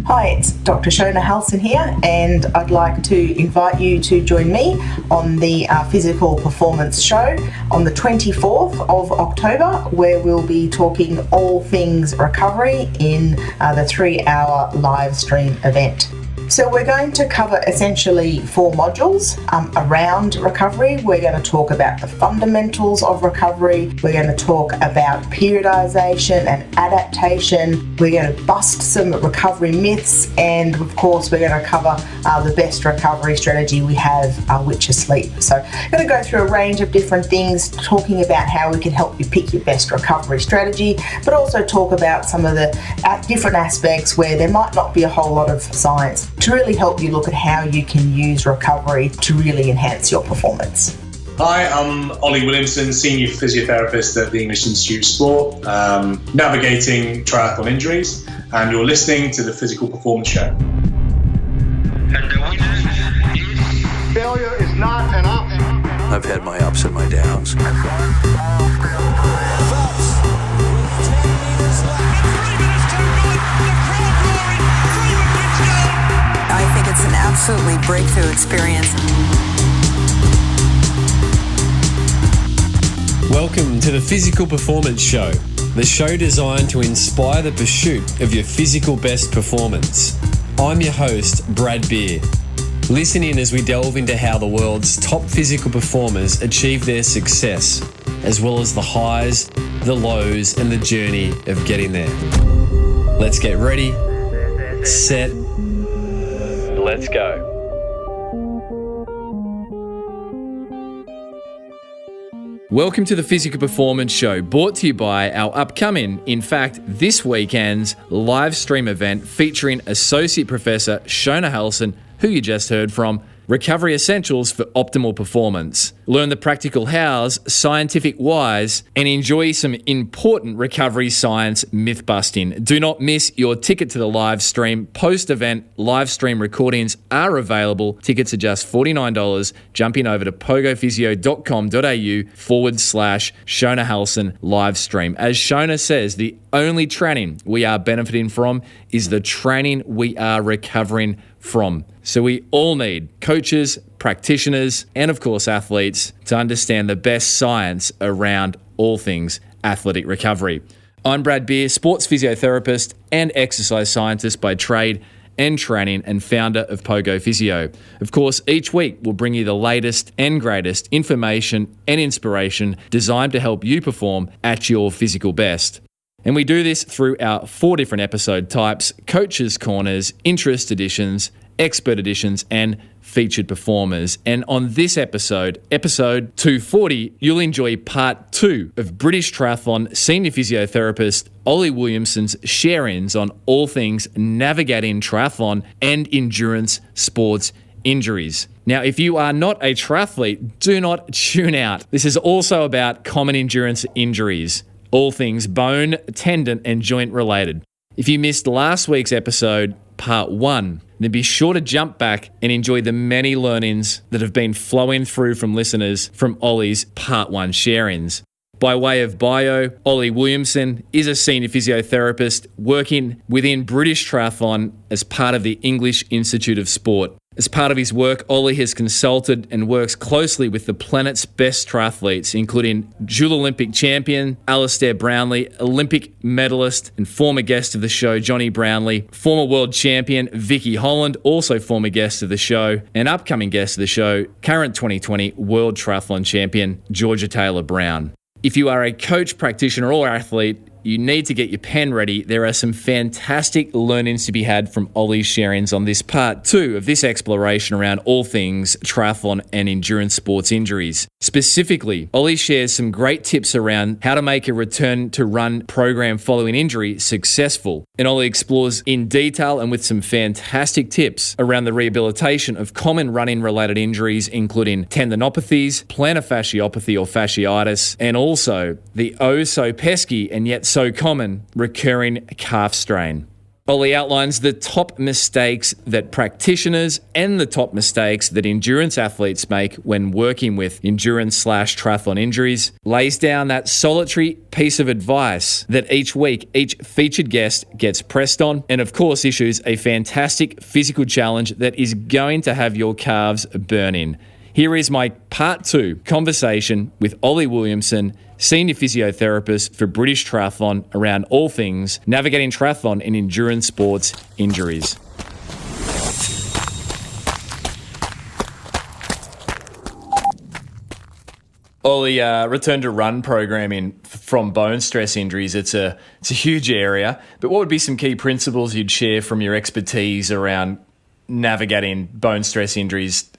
Hi, it's Dr. Shona Halson here, and I'd like to invite you to join me on the Physical Performance Show on the 24th of October, where we'll be talking all things recovery in the 3-hour live stream event. So we're going to cover essentially 4 modules around recovery. We're going to talk about the fundamentals of recovery. We're going to talk about periodization and adaptation. We're going to bust some recovery myths, and of course we're going to cover the best recovery strategy we have, which is sleep. So I'm going to go through a range of different things, talking about how we can help you pick your best recovery strategy, but also talk about some of the different aspects where there might not be a whole lot of science, to really help you look at how you can use recovery to really enhance your performance. Hi, I'm Oli Williamson, Senior Physiotherapist at the English Institute of Sport, navigating triathlon injuries, and you're listening to the Physical Performance Show. Failure is not an option. I've had my ups and my downs. I think it's an absolutely breakthrough experience. Welcome to the Physical Performance Show, the show designed to inspire the pursuit of your physical best performance. I'm your host, Brad Beer. Listen in as we delve into how the world's top physical performers achieve their success, as well as the highs, the lows, and the journey of getting there. Let's get ready, set, let's go. Welcome to the Physical Performance Show, brought to you by our upcoming, in fact, this weekend's live stream event featuring Associate Professor Shona Halson, who you just heard from, Recovery Essentials for Optimal Performance. Learn the practical hows, scientific whys, and enjoy some important recovery science myth busting. Do not miss your ticket to the live stream. Post-event live stream recordings are available. Tickets are just $49. Jumping over to pogophysio.com.au/Shona Halson live stream. As Shona says, the only training we are benefiting from is the training we are recovering from. So we all need coaches, practitioners, and of course athletes to understand the best science around all things athletic recovery. I'm Brad Beer, sports physiotherapist and exercise scientist by trade and training, and founder of Pogo Physio. Of course, each week we'll bring you the latest and greatest information and inspiration designed to help you perform at your physical best. And we do this through our 4 different episode types: Coaches Corners, Interest Editions, Expert Editions, and Featured Performers. And on this episode 240, you'll enjoy part 2 of British Triathlon Senior Physiotherapist Oli Williamson's share-ins on all things navigating triathlon and endurance sports injuries. Now, if you are not a triathlete, do not tune out. This is also about common endurance injuries, all things bone, tendon, and joint related. If you missed last week's episode, part 1, then be sure to jump back and enjoy the many learnings that have been flowing through from listeners from Ollie's part 1 share-ins. By way of bio, Oli Williamson is a senior physiotherapist working within British Triathlon as part of the English Institute of Sport. As part of his work, Ollie has consulted and works closely with the planet's best triathletes, including dual Olympic champion Alistair Brownlee, Olympic medalist and former guest of the show Johnny Brownlee, former world champion Vicky Holland, also former guest of the show, and upcoming guest of the show, current 2020 world triathlon champion Georgia Taylor Brown. If you are a coach, practitioner, or athlete, you need to get your pen ready. There are some fantastic learnings to be had from Ollie's sharings on this part 2 of this exploration around all things triathlon and endurance sports injuries. Specifically, Ollie shares some great tips around how to make a return to run program following injury successful. And Ollie explores in detail and with some fantastic tips around the rehabilitation of common running-related injuries, including tendinopathies, plantar fasciopathy or fasciitis, and also the oh-so-pesky and yet so common recurring calf strain. Ollie outlines the top mistakes that practitioners and the top mistakes that endurance athletes make when working with endurance/triathlon injuries, lays down that solitary piece of advice that each week each featured guest gets pressed on, and of course issues a fantastic physical challenge that is going to have your calves burning. Here is my part 2 conversation with Oli Williamson, Senior Physiotherapist for British Triathlon, around all things navigating triathlon and endurance sports injuries. Ollie, return to run programming from bone stress injuries. It's a huge area, but what would be some key principles you'd share from your expertise around navigating bone stress injuries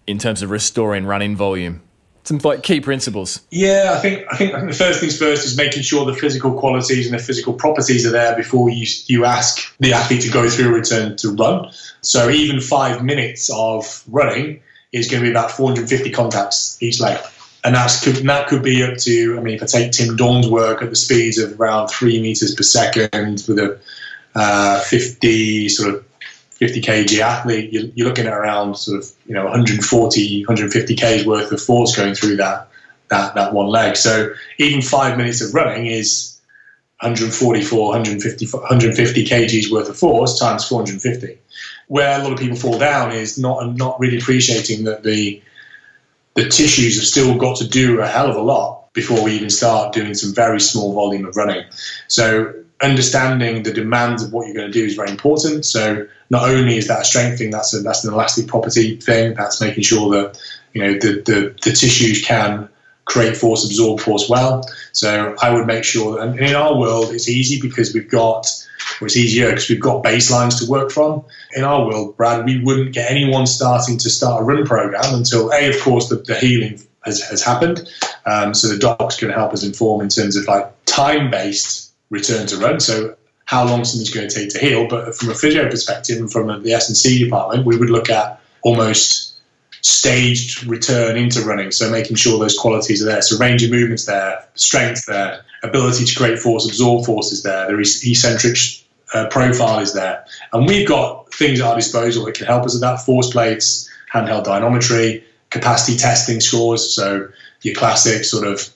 in terms of restoring running volume? Some key principles. Yeah, I think the first things first is making sure the physical qualities and the physical properties are there before you ask the athlete to go through a return to run. So even 5 minutes of running is going to be about 450 contacts each leg. And that could be up to, if I take Tim Dawn's work at the speeds of around 3 meters per second with a 50 kg athlete, you're looking at around 140, 150 k's worth of force going through that one leg. So even 5 minutes of running is 144, 150 kgs worth of force times 450. Where a lot of people fall down is not really appreciating that the tissues have still got to do a hell of a lot before we even start doing some very small volume of running. So understanding the demands of what you're going to do is very important. So not only is that a strength thing, that's an elastic property thing. That's making sure that the tissues can create force, absorb force well. So I would make sure that, and in our world, it's easy because it's easier because we've got baselines to work from. In our world, Brad, we wouldn't get anyone starting to start a run program until of course, the healing has happened. So the doc's going to help us inform in terms of time-based return to run. So how long something's going to take to heal. But from a physio perspective and from the S&C department, we would look at almost staged return into running. So making sure those qualities are there. So range of movement's there, strength there, ability to create force, absorb force is there, the eccentric profile is there. And we've got things at our disposal that can help us with that: force plates, handheld dynamometry, capacity testing scores. So your classic sort of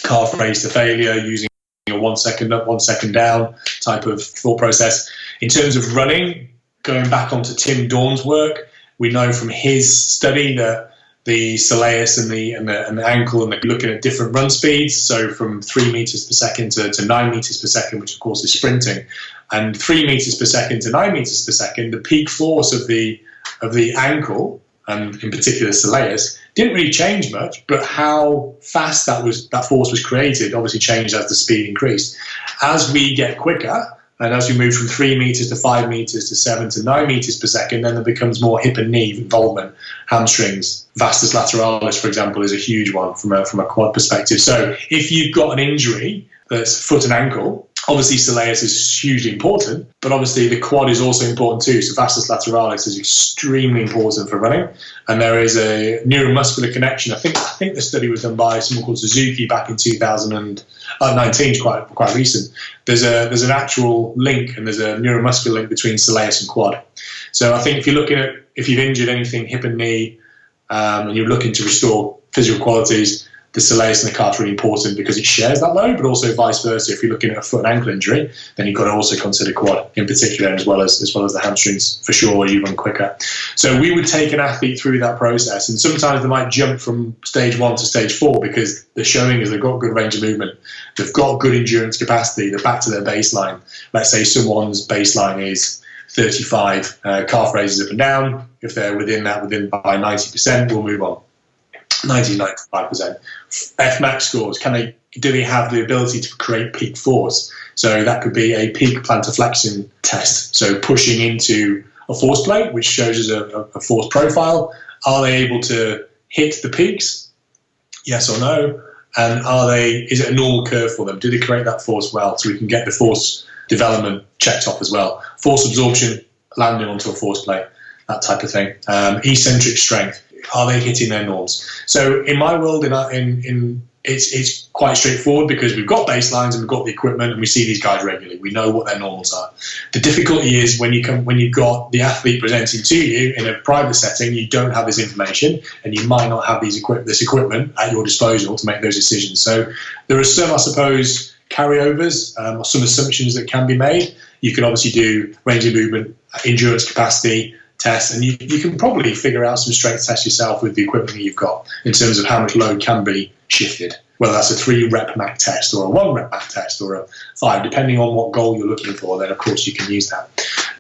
calf raise to failure using a 1 second up, 1 second down type of thought process. In terms of running, going back onto Tim Dawn's work, we know from his study that the soleus and the ankle, and they're looking at different run speeds. So from 3 meters per second to 9 meters per second, which of course is sprinting, and 3 meters per second to 9 meters per second, the peak force of the ankle, and in particular soleus, didn't really change much, but how fast that force was created obviously changed as the speed increased. As we get quicker, and as we move from 3 meters to 5 meters to 7 to 9 meters per second, then there becomes more hip and knee involvement, hamstrings. Vastus lateralis, for example, is a huge one from a quad perspective. So if you've got an injury that's foot and ankle, obviously soleus is hugely important, but obviously the quad is also important too. So vastus lateralis is extremely important for running, and there is a neuromuscular connection. I think the study was done by someone called Suzuki back in 2019. It's quite recent. There's an actual link, and there's a neuromuscular link between soleus and quad. So I think if you've injured anything hip and knee, and you're looking to restore physical qualities, the soleus and the calf are really important because it shares that load, but also vice versa. If you're looking at a foot and ankle injury, then you've got to also consider quad in particular, as well as the hamstrings for sure, when you run quicker. So we would take an athlete through that process, and sometimes they might jump from stage 1 to stage 4 because they're showing us they've got good range of movement, they've got good endurance capacity, they're back to their baseline. Let's say someone's baseline is 35 calf raises up and down. If they're within by 90%, we'll move on. 90-95%. F-max scores, do they have the ability to create peak force? So that could be a peak plantar flexion test, so pushing into a force plate, which shows us a force profile. Are they able to hit the peaks? Yes or no? And is it a normal curve for them? Do they create that force well, so we can get the force development checked off as well? Force absorption, landing onto a force plate, that type of thing. Eccentric strength, are they hitting their norms? So in my world, in it's quite straightforward because we've got baselines and we've got the equipment and we see these guys regularly. We know what their normals are. The difficulty is when you've got the athlete presenting to you in a private setting, you don't have this information and you might not have this equipment at your disposal to make those decisions. So there are some, I suppose, carryovers or some assumptions that can be made. You can obviously do range of movement, endurance capacity tests, and you can probably figure out some strength tests yourself with the equipment that you've got in terms of how much load can be shifted, whether that's a 3 rep max test or a 1 rep max test or a 5, depending on what goal you're looking for, then of course you can use that.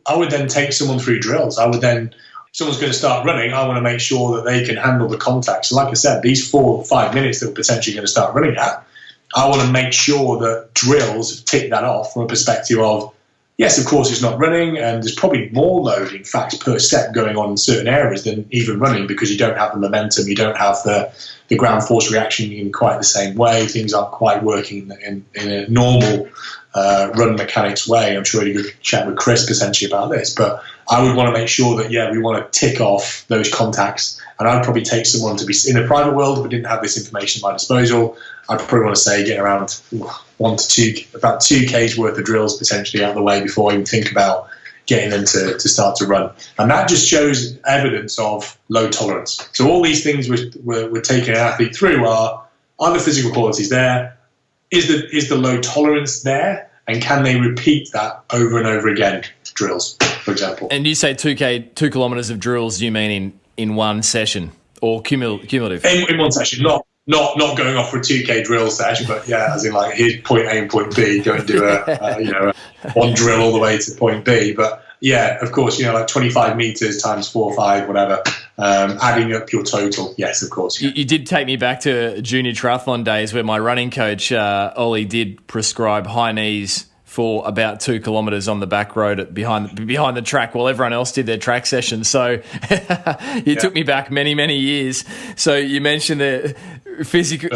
I would then take someone through drills. If someone's going to start running, I want to make sure that they can handle the contact. So like I said, these 4 or 5 minutes that we're potentially going to start running at, I want to make sure that drills tick that off from a perspective of, yes, of course, it's not running, and there's probably more load, in fact, per step going on in certain areas than even running because you don't have the momentum, you don't have the ground force reaction in quite the same way. Things aren't quite working in a normal run mechanics way. I'm sure you could chat with Chris potentially about this, but I would want to make sure that, we want to tick off those contacts. And I'd probably take someone to be in the private world if we didn't have this information at my disposal. I'd probably want to say get around about 2K's worth of drills potentially out of the way before I even think about getting them to start to run. And that just shows evidence of load tolerance. So all these things we're taking an athlete through are the physical qualities there? Is the load tolerance there? And can they repeat that over and over again? Drills, for example. And you say 2 kilometres of drills, you mean in one session or cumulative? In one session, not going off for a 2K drill session, but as in like here's point A and point B, go and do a one drill all the way to point B. But of course, like 25 meters times 4 or 5, whatever, adding up your total. Yes, of course. You did take me back to junior triathlon days where my running coach, Ollie, did prescribe high knees for about 2 kilometres on the back road behind the track while everyone else did their track session. So you took me back many, many years. So you mentioned the physical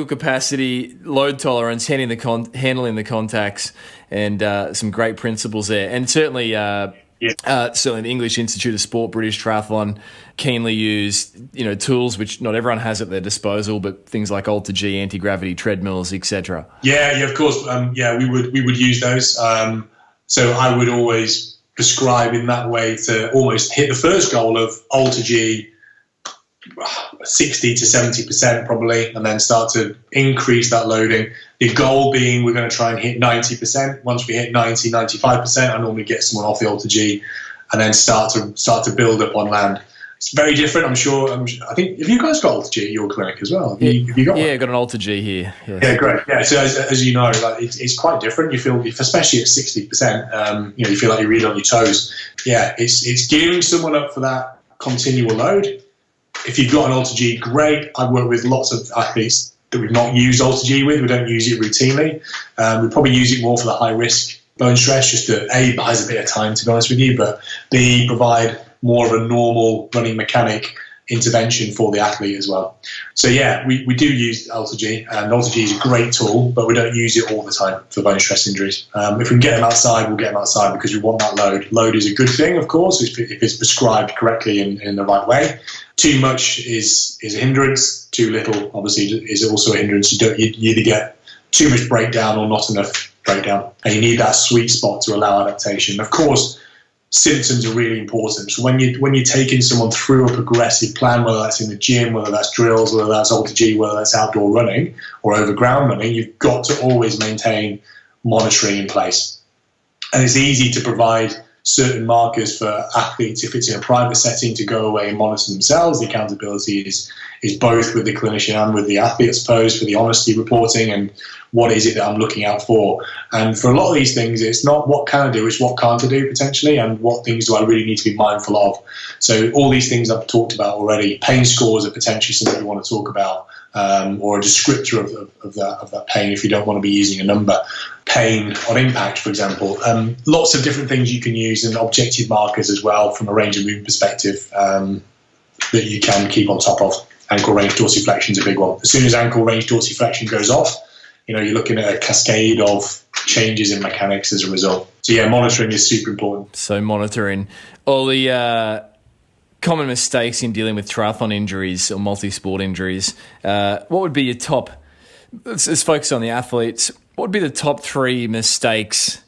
capacity, load tolerance, handling the contacts, and some great principles there. And certainly certainly the English Institute of Sport, British Triathlon, keenly use tools which not everyone has at their disposal, but things like Alter-G, anti-gravity treadmills, etc. Of course. We would use those. So I would always prescribe in that way to almost hit the first goal of Alter-G 60 to 70% probably, and then start to increase that loading. The goal being we're going to try and hit 90%. Once we hit 90, 95%, I normally get someone off the Alter-G and then start to build up on land. It's very different, I'm sure. I think, have you guys got Alter-G at your clinic as well? Have you got one? I've got an Alter-G here. Yeah, great. Yeah, so as you know, like it's quite different. You feel, especially at 60%, you feel like you're really on your toes. Yeah, it's gearing someone up for that continual load. If you've got an Alter-G, great. I work with lots of athletes that we've not used Alter-G with. We don't use it routinely. We probably use it more for the high-risk bone stress, just to A, buys a bit of time, to be honest with you, but B, provide more of a normal running mechanic intervention for the athlete as well. So we do use Alter-G, and Alter-G is a great tool, but we don't use it all the time for bone stress injuries. If we can get them outside, we'll get them outside because we want that load. Load is a good thing, of course, if it's prescribed correctly in the right way. Too much is a hindrance. Too little, obviously, is also a hindrance. You either get too much breakdown or not enough breakdown, and you need that sweet spot to allow adaptation. Of course, symptoms are really important. So when you're taking someone through a progressive plan, whether that's in the gym, whether that's drills, whether that's Alter-G, whether that's outdoor running or over ground running, you've got to always maintain monitoring in place. And it's easy to provide certain markers for athletes if it's in a private setting to go away and monitor themselves. The accountability is both with the clinician and with the athlete, I suppose, for the honesty reporting and what is it that I'm looking out for. And for a lot of these things, it's not what can I do, it's what can't I do potentially, and what things do I really need to be mindful of. So all these things I've talked about already. Pain scores are potentially something we want to talk about, or a descriptor of that pain if you don't want to be using a number. Pain on impact, for example. Lots of different things you can use, and objective markers as well from a range of movement perspective that you can keep on top of. Ankle range dorsiflexion is a big one. As soon as ankle range dorsiflexion goes off, you're looking at a cascade of changes in mechanics as a result. So monitoring is super important. So monitoring. Ollie, common mistakes in dealing with triathlon injuries or multi-sport injuries. What would be your top, let's focus on the athletes, what would be the top 3 mistakes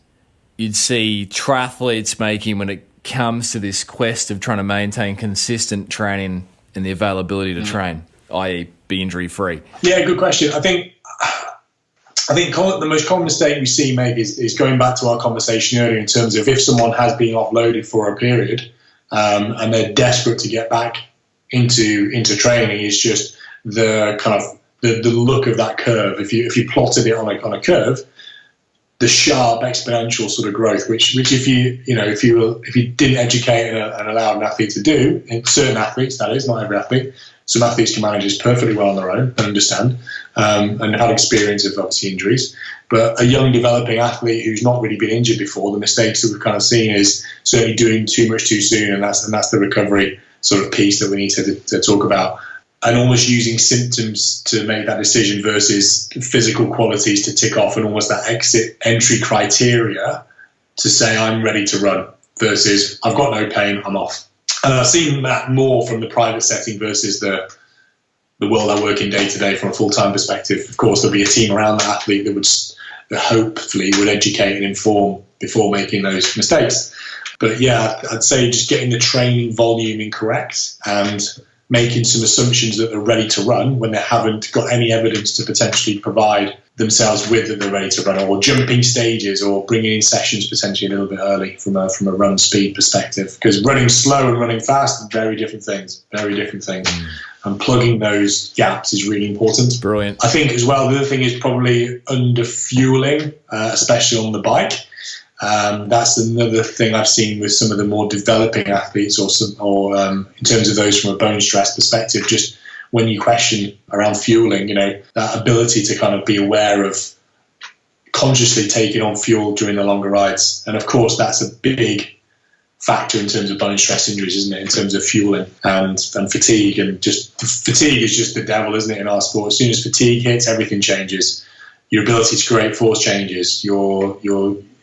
you'd see triathletes making when it comes to this quest of trying to maintain consistent training and the availability to train, i.e. be injury-free? Yeah, good question. I think the most common mistake we see make is going back to our conversation earlier in terms of if someone has been offloaded for a period and they're desperate to get back into training, is just the kind of the look of that curve. If you plotted it on a curve, the sharp exponential sort of growth, which if you didn't educate and allow an athlete to do, in certain athletes, that is, not every athlete. Some athletes can manage this perfectly well on their own and understand and have experience of obviously injuries. But a young developing athlete who's not really been injured before, the mistakes that we've kind of seen is certainly doing too much too soon, and that's the recovery sort of piece that we need to talk about. And almost using symptoms to make that decision versus physical qualities to tick off, and almost that entry criteria to say I'm ready to run versus I've got no pain, I'm off. And I've seen that more from the private setting versus the world I work in day to day from a full-time perspective. Of course, there'll be a team around the athlete that hopefully would educate and inform before making those mistakes. But yeah, I'd say just getting the training volume incorrect and making some assumptions that they're ready to run when they haven't got any evidence to potentially provide themselves with that they're ready to run, or jumping stages, or bringing in sessions potentially a little bit early from a run speed perspective. Because running slow and running fast are very different things. And plugging those gaps is really important. Brilliant. I think as well, the other thing is probably under fueling, especially on the bike. That's another thing I've seen with some of the more developing athletes, or in terms of those from a bone stress perspective. Just when you question around fueling, that ability to kind of be aware of consciously taking on fuel during the longer rides, and of course that's a big factor in terms of bone stress injuries, isn't it? In terms of fueling and fatigue, and just fatigue is just the devil, isn't it, in our sport? As soon as fatigue hits, everything changes. Your ability to create force changes. Your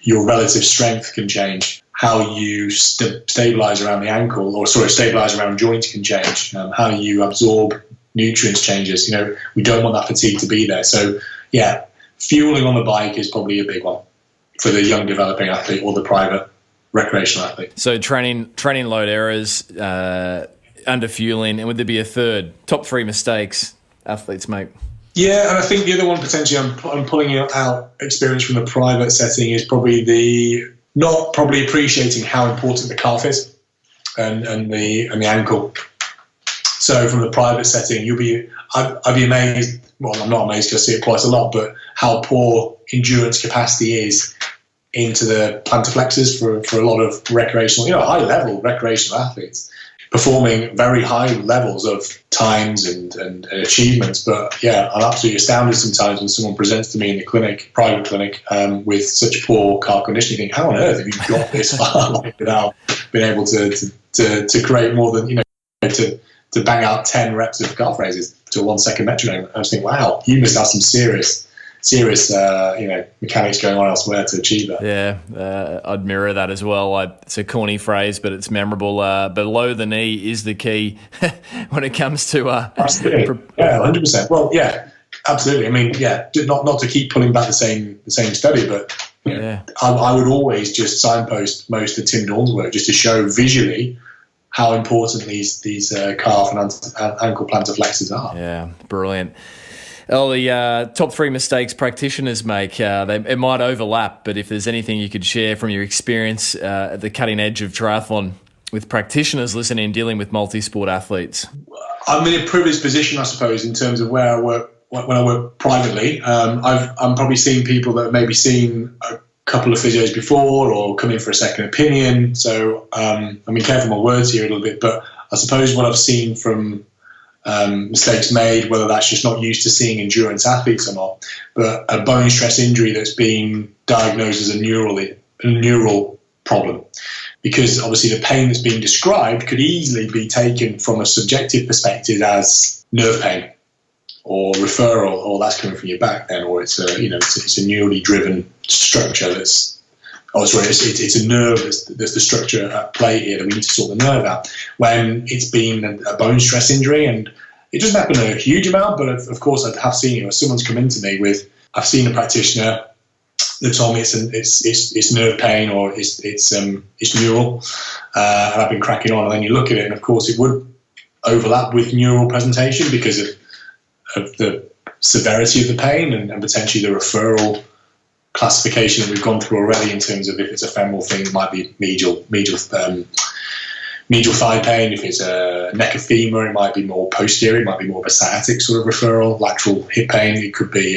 relative strength can change. How you stabilize around the ankle, stabilize around joints can change. How you absorb nutrients changes. We don't want that fatigue to be there. So, yeah, fueling on the bike is probably a big one for the young developing athlete or the private recreational athlete. So training load errors, under fueling, and would there be a third? Top 3 mistakes athletes make? Yeah, and I think the other one potentially I'm pulling out experience from the private setting is probably not appreciating how important the calf is and the ankle. So from the private setting, I'd be amazed. Well, I'm not amazed because I see it quite a lot, but how poor endurance capacity is into the plantar flexors for a lot of recreational, high level recreational athletes, performing very high levels of times and achievements. But yeah, I'm absolutely astounded sometimes when someone presents to me in the clinic, private clinic, with such poor calf conditioning. You think, how on earth have you got this far without being able to create more than, to bang out 10 reps of calf raises to a 1 second metronome? I just think, wow, you must have some serious mechanics going on elsewhere to achieve that. Yeah, I'd mirror that as well. It's a corny phrase, but it's memorable. Below the knee is the key when it comes to... Absolutely. Yeah, 100%. Well, yeah, absolutely. I mean, yeah, not to keep pulling back the same study, but I would always just signpost most of Tim Dawn's work just to show visually how important these calf and ankle plantar flexors are. Yeah, brilliant. Ollie, top 3 mistakes practitioners make. It might overlap, but if there's anything you could share from your experience at the cutting edge of triathlon with practitioners listening and dealing with multi-sport athletes. I'm in a privileged position, I suppose, in terms of where I work. When I work privately, I'm probably seeing people that have maybe seen a couple of physios before or come in for a second opinion. So I'm being careful with my words here a little bit, but I suppose what I've seen from mistakes made, whether that's just not used to seeing endurance athletes or not, but a bone stress injury that's been diagnosed as a neural problem. Because obviously the pain that's being described could easily be taken from a subjective perspective as nerve pain or referral, or that's coming from your back then, or it's a neurally driven structure that's it's a nerve. There's the structure at play here that we need to sort the nerve out. When it's been a bone stress injury, and it doesn't happen a huge amount, but of course I have seen it. Someone's come into me with, I've seen a practitioner. They told me it's nerve pain or it's neural, and I've been cracking on. And then you look at it, and of course it would overlap with neural presentation because of the severity of the pain and potentially the referral classification that we've gone through already in terms of if it's a femoral thing, it might be medial thigh pain. If it's a neck of femur, it might be more posterior. It might be more of a sciatic sort of referral. Lateral hip pain, it could be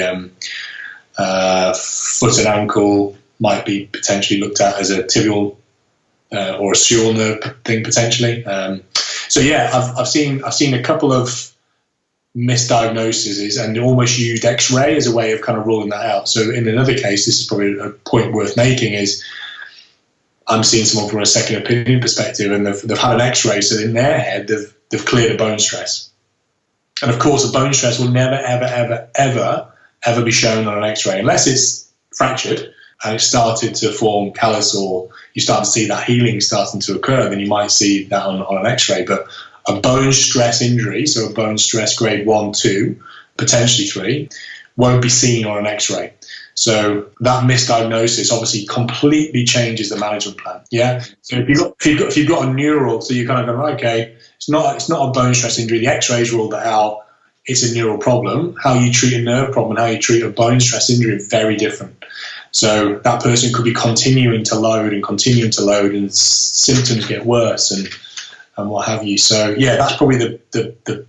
foot and ankle, might be potentially looked at as a tibial or a sural nerve thing potentially. So yeah, I've seen a couple of misdiagnoses and almost used X-ray as a way of kind of ruling that out. So in another case, this is probably a point worth making, is I'm seeing someone from a second opinion perspective, and they've had an X-ray, so in their head they've cleared a bone stress. And of course, a bone stress will never, ever be shown on an X-ray unless it's fractured and it started to form callus, or you start to see that healing starting to occur. Then you might see that on an X-ray. But a bone stress injury, so a bone stress grade 1, 2, potentially 3, won't be seen on an X-ray. So that misdiagnosis obviously completely changes the management plan. Yeah. So if you've got a neural, so you kind of go, okay, it's not a bone stress injury. The X-rays ruled that out. It's a neural problem. How you treat a nerve problem and how you treat a bone stress injury are very different. So that person could be continuing to load, and symptoms get worse and what have you. So yeah, that's probably the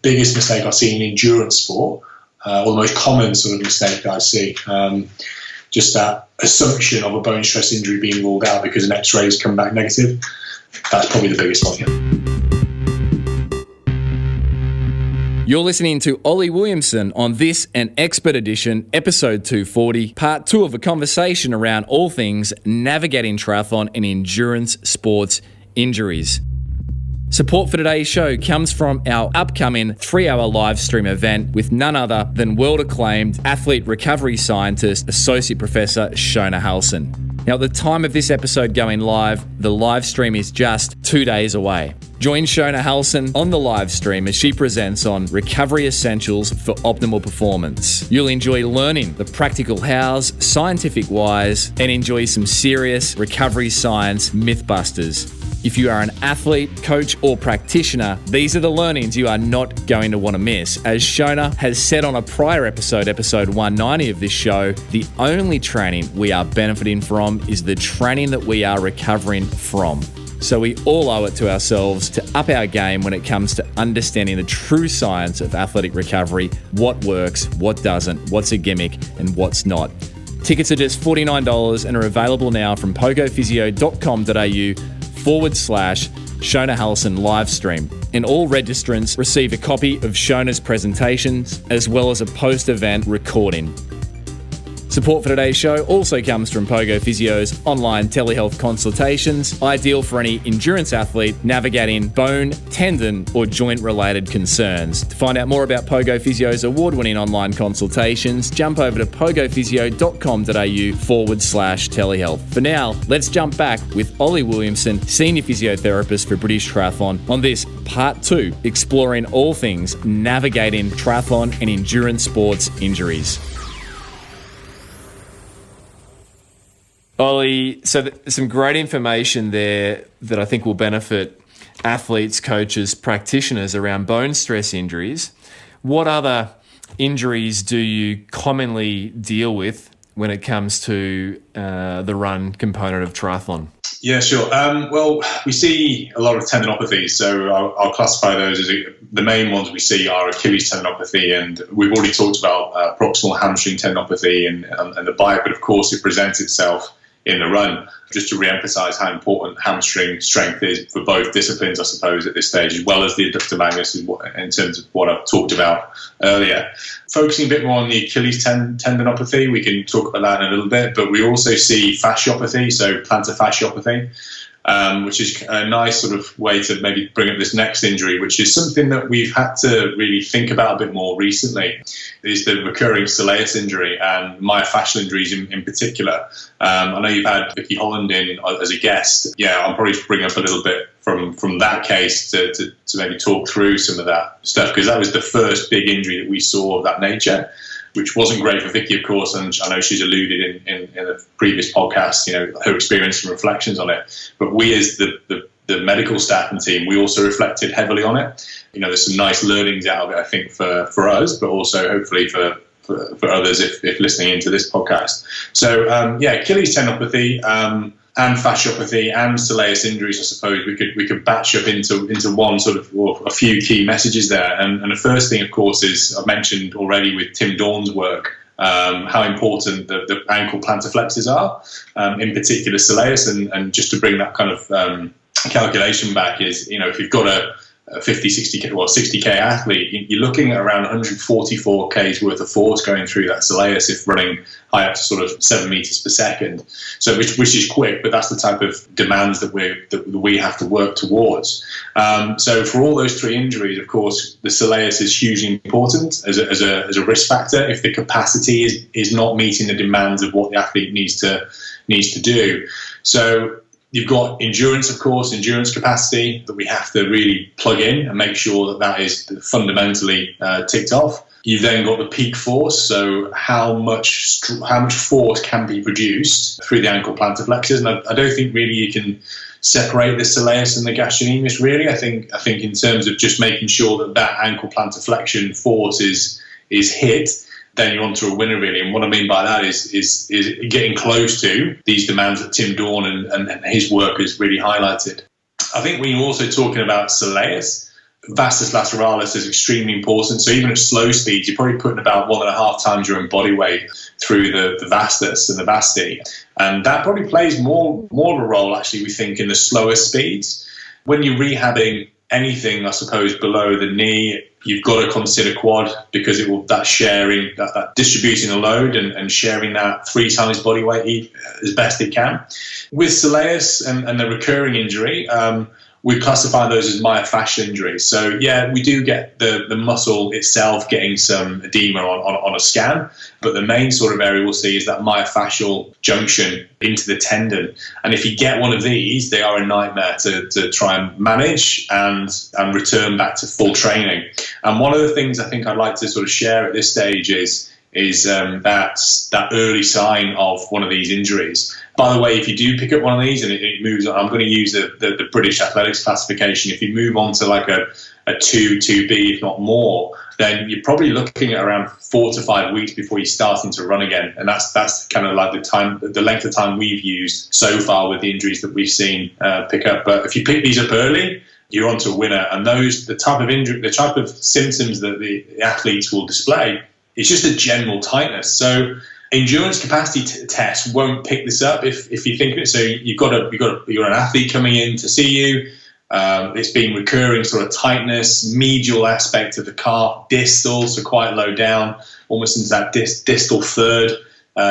biggest mistake I've seen in endurance sport, or the most common sort of mistake that I see. Just that assumption of a bone stress injury being ruled out because an X-ray's come back negative. That's probably the biggest one. Yeah. You're listening to Oli Williamson on this and Expert Edition, episode 240, part 2 of a conversation around all things navigating triathlon and endurance sports injuries. Support for today's show comes from our upcoming 3-hour live stream event with none other than world-acclaimed athlete recovery scientist, Associate Professor Shona Halson. Now, at the time of this episode going live, the live stream is just 2 days away. Join Shona Halson on the live stream as she presents on recovery essentials for optimal performance. You'll enjoy learning the practical hows, scientific whys, and enjoy some serious recovery science mythbusters. If you are an athlete, coach, or practitioner, these are the learnings you are not going to want to miss. As Shona has said on a prior episode 190 of this show, the only training we are benefiting from is the training that we are recovering from. So we all owe it to ourselves to up our game when it comes to understanding the true science of athletic recovery, what works, what doesn't, what's a gimmick, and what's not. Tickets are just $49 and are available now from pogophysio.com.au/Shona Halson live stream. And all registrants receive a copy of Shona's presentations as well as a post-event recording. Support for today's show also comes from Pogo Physio's online telehealth consultations, ideal for any endurance athlete navigating bone, tendon, or joint-related concerns. To find out more about Pogo Physio's award-winning online consultations, jump over to pogophysio.com.au/telehealth. For now, let's jump back with Oli Williamson, Senior Physiotherapist for British Triathlon, on this Part 2, exploring all things navigating triathlon and endurance sports injuries. Ollie, so some great information there that I think will benefit athletes, coaches, practitioners around bone stress injuries. What other injuries do you commonly deal with when it comes to the run component of triathlon? Yeah, sure. Well, we see a lot of tendinopathies, so I'll classify those as the main ones we see are Achilles tendonopathy, and we've already talked about proximal hamstring tendinopathy and the bike, but of course it presents itself in the run. Just to re-emphasize how important hamstring strength is for both disciplines, I suppose, at this stage, as well as the adductor magnus in terms of what I've talked about earlier. Focusing a bit more on the Achilles tendonopathy, we can talk about that in a little bit, but we also see fasciopathy, so plantar fasciopathy, which is a nice sort of way to maybe bring up this next injury, which is something that we've had to really think about a bit more recently, is the recurring Soleus injury and myofascial injuries in particular. I know you've had Vicky Holland in as a guest. Yeah, I'll probably bring up a little bit from that case to maybe talk through some of that stuff, because that was the first big injury that we saw of that nature, which wasn't great for Vicky, of course, and I know she's alluded in a previous podcast, her experience and reflections on it. But we, as the medical staff and team, we also reflected heavily on it. There's some nice learnings out of it, I think, for us, but also hopefully for others if listening into this podcast. So, Achilles tendonopathy and fasciopathy and Soleus injuries, I suppose we could batch up into one sort of, or a few key messages there. And the first thing, of course, is I've mentioned already with Tim Dawn's work, how important the ankle plantar flexors are, in particular Soleus. And just to bring that kind of calculation back is, if you've got a 60k athlete, you're looking at around 144 k's worth of force going through that Soleus if running high up to sort of 7 meters per second. So which is quick, but that's the type of demands that we have to work towards. So for all those three injuries, of course, the Soleus is hugely important as a risk factor if the capacity is not meeting the demands of what the athlete needs to do. So you've got endurance, of course, endurance capacity that we have to really plug in and make sure that is fundamentally ticked off. You've then got the peak force, so how much force can be produced through the ankle plantar flexors. And I don't think really you can separate the Soleus and the gastrocnemius, really. I think in terms of just making sure that ankle plantar flexion force is hit, then you're onto a winner, really. And what I mean by that is getting close to these demands that Tim Dawn and his work has really highlighted. I think when you're also talking about Soleus, vastus lateralis is extremely important. So even at slow speeds, you're probably putting about 1.5 times your own body weight through the vastus and the vasti. And that probably plays more of a role, actually, we think, in the slower speeds. When you're rehabbing anything, I suppose, below the knee, you've got to consider quad, because that sharing, that distributing the load and sharing that 3 times body weight as best it can. With Soleus and the recurring injury, we classify those as myofascial injuries. So yeah, we do get the muscle itself getting some edema on a scan, but the main sort of area we'll see is that myofascial junction into the tendon. And if you get one of these, they are a nightmare to try and manage and return back to full training. And one of the things I think I'd like to sort of share at this stage is that early sign of one of these injuries. By the way, if you do pick up one of these and it moves on, I'm going to use the British athletics classification. If you move on to like a 2B, if not more, then you're probably looking at around 4 to 5 weeks before you're starting to run again. And that's kind of like the length of time we've used so far with the injuries that we've seen pick up. But if you pick these up early, you're onto a winner. And the type of injury, the type of symptoms that the athletes will display, it's just a general tightness. So endurance capacity tests won't pick this up if you think of it. So you've got an athlete coming in to see you. It's been recurring sort of tightness, medial aspect of the calf, distal, so quite low down, almost into that distal third,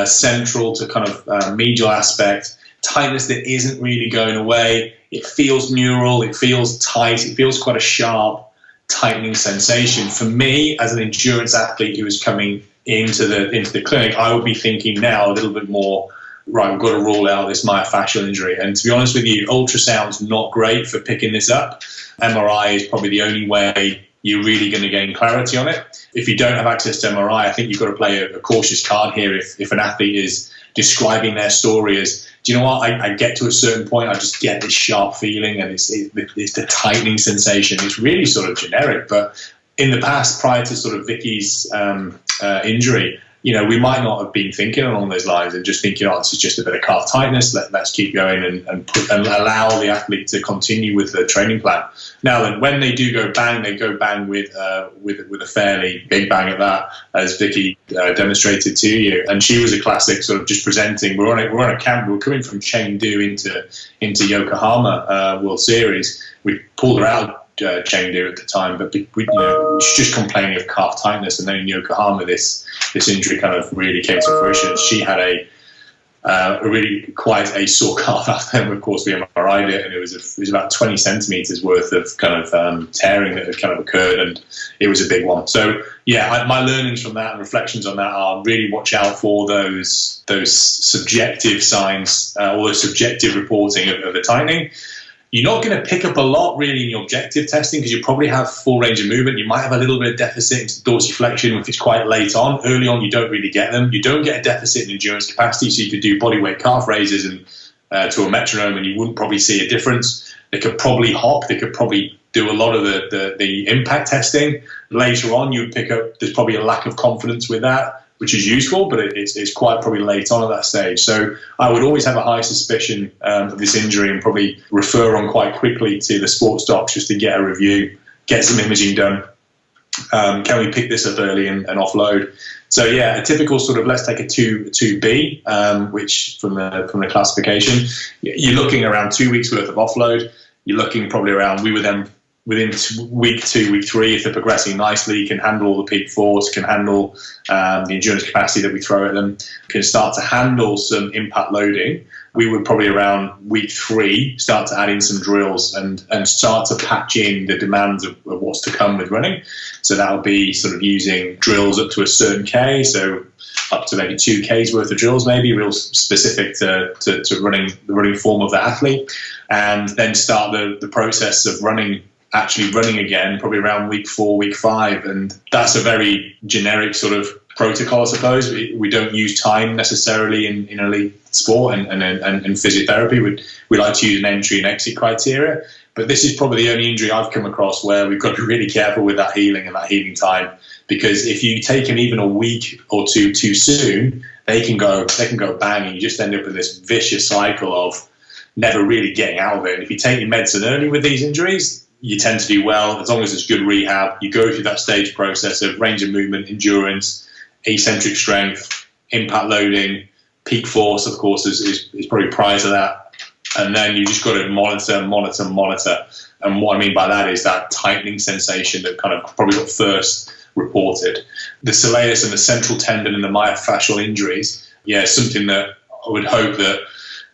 central to kind of medial aspect. Tightness that isn't really going away. It feels neural. It feels tight. It feels quite a sharp tightening sensation. For me, as an endurance athlete who is coming into the clinic, I would be thinking now a little bit more, right, we've got to rule out this myofascial injury. And to be honest with you, ultrasound's not great for picking this up. MRI is probably the only way you're really going to gain clarity on it. If you don't have access to MRI, I think you've got to play a cautious card here. If an athlete is describing their story as, do you know what, I get to a certain point, I just get this sharp feeling and it's the tightening sensation. It's really sort of generic. But in the past, prior to sort of Vicky's injury, we might not have been thinking along those lines and just thinking, this is just a bit of calf tightness, let's keep going and allow the athlete to continue with the training plan. Now, then, when they do go bang, they go bang with a fairly big bang at that, as Vicky demonstrated to you. And she was a classic sort of just presenting. We're on a camp. We're coming from Chengdu into Yokohama World Series. We pulled her out Chengdu at the time, but she's just complaining of calf tightness, and then in Yokohama this injury kind of really came to fruition. She had a really quite a sore calf after them. Of course, we MRI'd it, and it was about 20 centimeters worth of kind of tearing that had kind of occurred, and it was a big one. So yeah, my learnings from that and reflections on that are really watch out for those subjective signs, or the subjective reporting of the tightening. You're not going to pick up a lot really in your objective testing because you probably have full range of movement. You might have a little bit of deficit into dorsiflexion if it's quite late on. Early on, you don't really get them. You don't get a deficit in endurance capacity, so you could do bodyweight calf raises and to a metronome, and you wouldn't probably see a difference. They could probably hop. They could probably do a lot of the impact testing. Later on, you would pick up there's probably a lack of confidence with that, which is useful, but it's quite probably late on at that stage. So I would always have a high suspicion of this injury and probably refer on quite quickly to the sports docs just to get a review, get some imaging done. Can we pick this up early and offload? So yeah, a typical sort of, let's take a 2B, which from the classification, you're looking around 2 weeks worth of offload. You're looking probably around, we were then within week 2, week 3, if they're progressing nicely, can handle all the peak force, can handle the endurance capacity that we throw at them, can start to handle some impact loading. We would probably around week 3 start to add in some drills and start to patch in the demands of what's to come with running. So that would be sort of using drills up to a certain K, so up to maybe 2 Ks worth of drills, maybe real specific to running the running form of the athlete, and then start the process of actually running again, probably around week 4, week 5. And that's a very generic sort of protocol, I suppose. We don't use time necessarily in elite sport and physiotherapy. We like to use an entry and exit criteria. But this is probably the only injury I've come across where we've got to be really careful with that healing and that healing time. Because if you take them even a week or two too soon, they can go bang, and you just end up with this vicious cycle of never really getting out of it. And if you take your medicine early with these injuries, you tend to do well as long as there's good rehab. You go through that stage process of range of movement, endurance, eccentric strength, impact loading, peak force, of course, is probably prior to that. And then you just got to monitor. And what I mean by that is that tightening sensation that kind of probably got first reported. The soleus and the central tendon and the myofascial injuries, something that I would hope that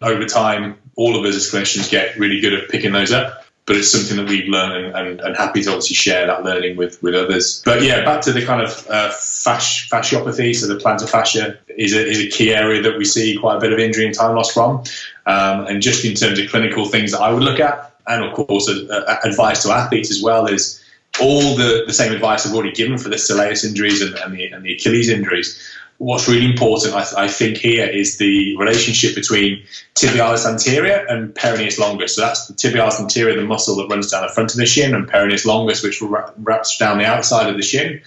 over time all of us as clinicians get really good at picking those up. But it's something that we've learned and happy to obviously share that learning with others. But yeah, back to the kind of fasciopathy. So the plantar fascia is a key area that we see quite a bit of injury and time loss from. And just in terms of clinical things that I would look at, and of course advice to athletes as well, is all the same advice I've already given for the soleus injuries and the Achilles injuries. What's really important, I think, here is the relationship between tibialis anterior and peroneus longus. So that's the tibialis anterior, the muscle that runs down the front of the shin, and peroneus longus, which wraps down the outside of the shin.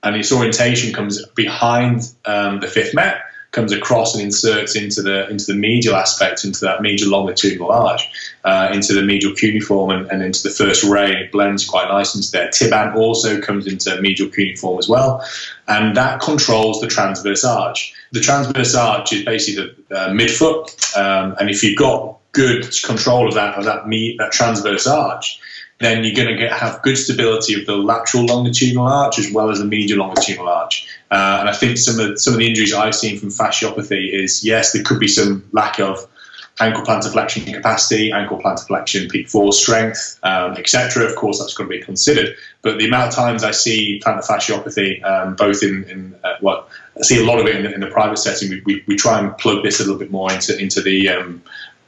And its orientation comes behind the fifth met, comes across and inserts into the medial aspect, into that medial longitudinal arch, into the medial cuneiform and into the first ray. It blends quite nice into there. Tibant also comes into medial cuneiform as well, and that controls the transverse arch. The transverse arch is basically the midfoot, and if you've got good control of that transverse arch, then you're going to have good stability of the lateral longitudinal arch as well as the medial longitudinal arch. And I think some of the injuries I've seen from fasciopathy is, yes, there could be some lack of ankle plantar flexion capacity, ankle plantar flexion peak force strength, etc. Of course, that's got to be considered. But the amount of times I see plantar fasciopathy, both I see a lot of it in the private setting. We try and plug this a little bit more into the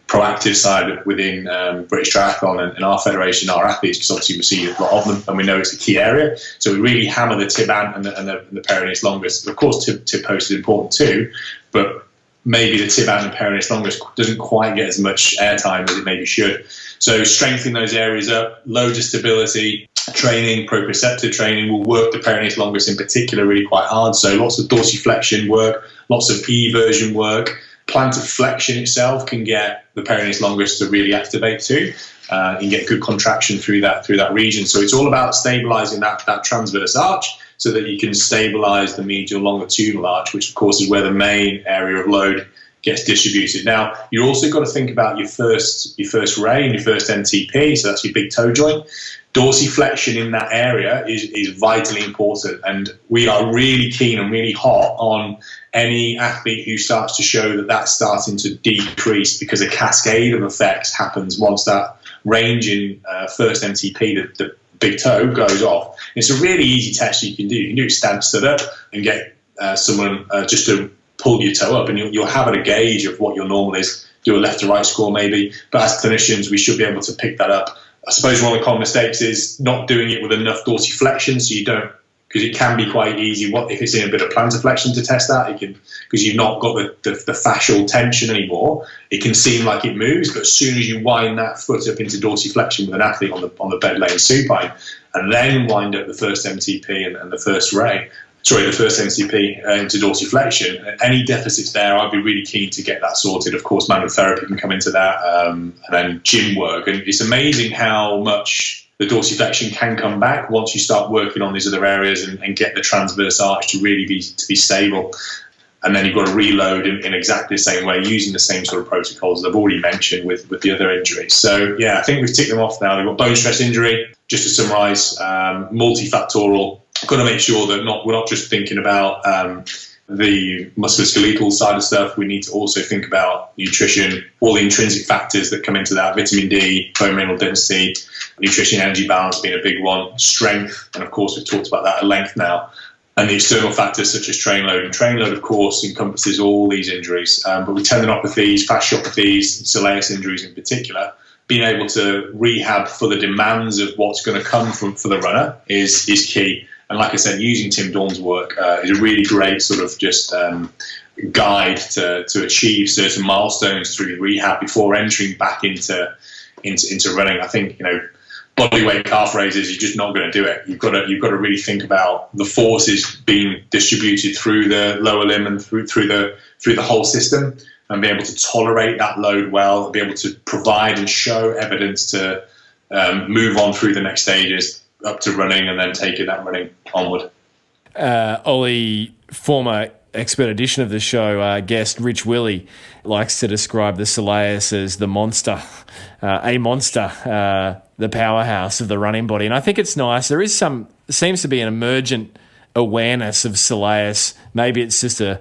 proactive side within British Triathlon and our federation, our athletes, because obviously we see a lot of them and we know it's a key area. So we really hammer the tibant and the peroneus longus. Of course, tib post is important too, but maybe the tibant and peroneus longus doesn't quite get as much airtime as it maybe should. So strengthening those areas up, loads of stability, training, proprioceptive training will work the peroneus longus in particular really quite hard. So lots of dorsiflexion work, lots of eversion work. Plantar flexion itself can get the peroneus longus to really activate too, and get good contraction through that region. So it's all about stabilizing that transverse arch so that you can stabilize the medial longitudinal arch, which of course is where the main area of load gets distributed. Now, you also got to think about your first ray and your first MTP, so that's your big toe joint. Dorsiflexion in that area is vitally important, and we are really keen and really hot on any athlete who starts to show that that's starting to decrease, because a cascade of effects happens once that range in first MTP, the big toe, goes off. It's a really easy test you can do. You can do it stood up and get someone just to pull your toe up, and you'll have a gauge of what your normal is. Do a left to right score maybe, but as clinicians we should be able to pick that up. I suppose one of the common mistakes is not doing it with enough dorsiflexion, so you don't, because it can be quite easy. What if it's in a bit of plantar flexion to test that? It can, because you've not got the fascial tension anymore. It can seem like it moves, but as soon as you wind that foot up into dorsiflexion with an athlete on the bed laying supine, and then wind up the first MTP and the first MCP into dorsiflexion, any deficits there, I'd be really keen to get that sorted. Of course, manual therapy can come into that, and then gym work. And it's amazing how much the dorsiflexion can come back once you start working on these other areas and get the transverse arch to really be stable. And then you've got to reload in exactly the same way, using the same sort of protocols I've already mentioned with the other injuries. So, yeah, I think we've ticked them off now. We've got bone stress injury, just to summarise, multifactorial. Got to make sure that we're not just thinking about the musculoskeletal side of stuff. We need to also think about nutrition, all the intrinsic factors that come into that, vitamin D, bone mineral density, nutrition, energy balance being a big one, strength, and of course we've talked about that at length now, and the external factors such as train load. And train load, of course, encompasses all these injuries, but with tendinopathies, fasciopathies, Soleus injuries in particular, being able to rehab for the demands of what's going to come for the runner is key. And like I said, using Tim Dawn's work is a really great sort of just guide to achieve certain milestones through rehab before entering back into running. I think, bodyweight calf raises, you're just not going to do it. You've got to really think about the forces being distributed through the lower limb and through the whole system, and be able to tolerate that load well, and be able to provide and show evidence to move on through the next stages up to running, and then taking that running onward. Ollie, former expert edition of the show, guest Rich Willie, likes to describe the Soleus as the monster, the powerhouse of the running body. And I think it's nice. There seems to be an emergent awareness of Soleus. Maybe it's just the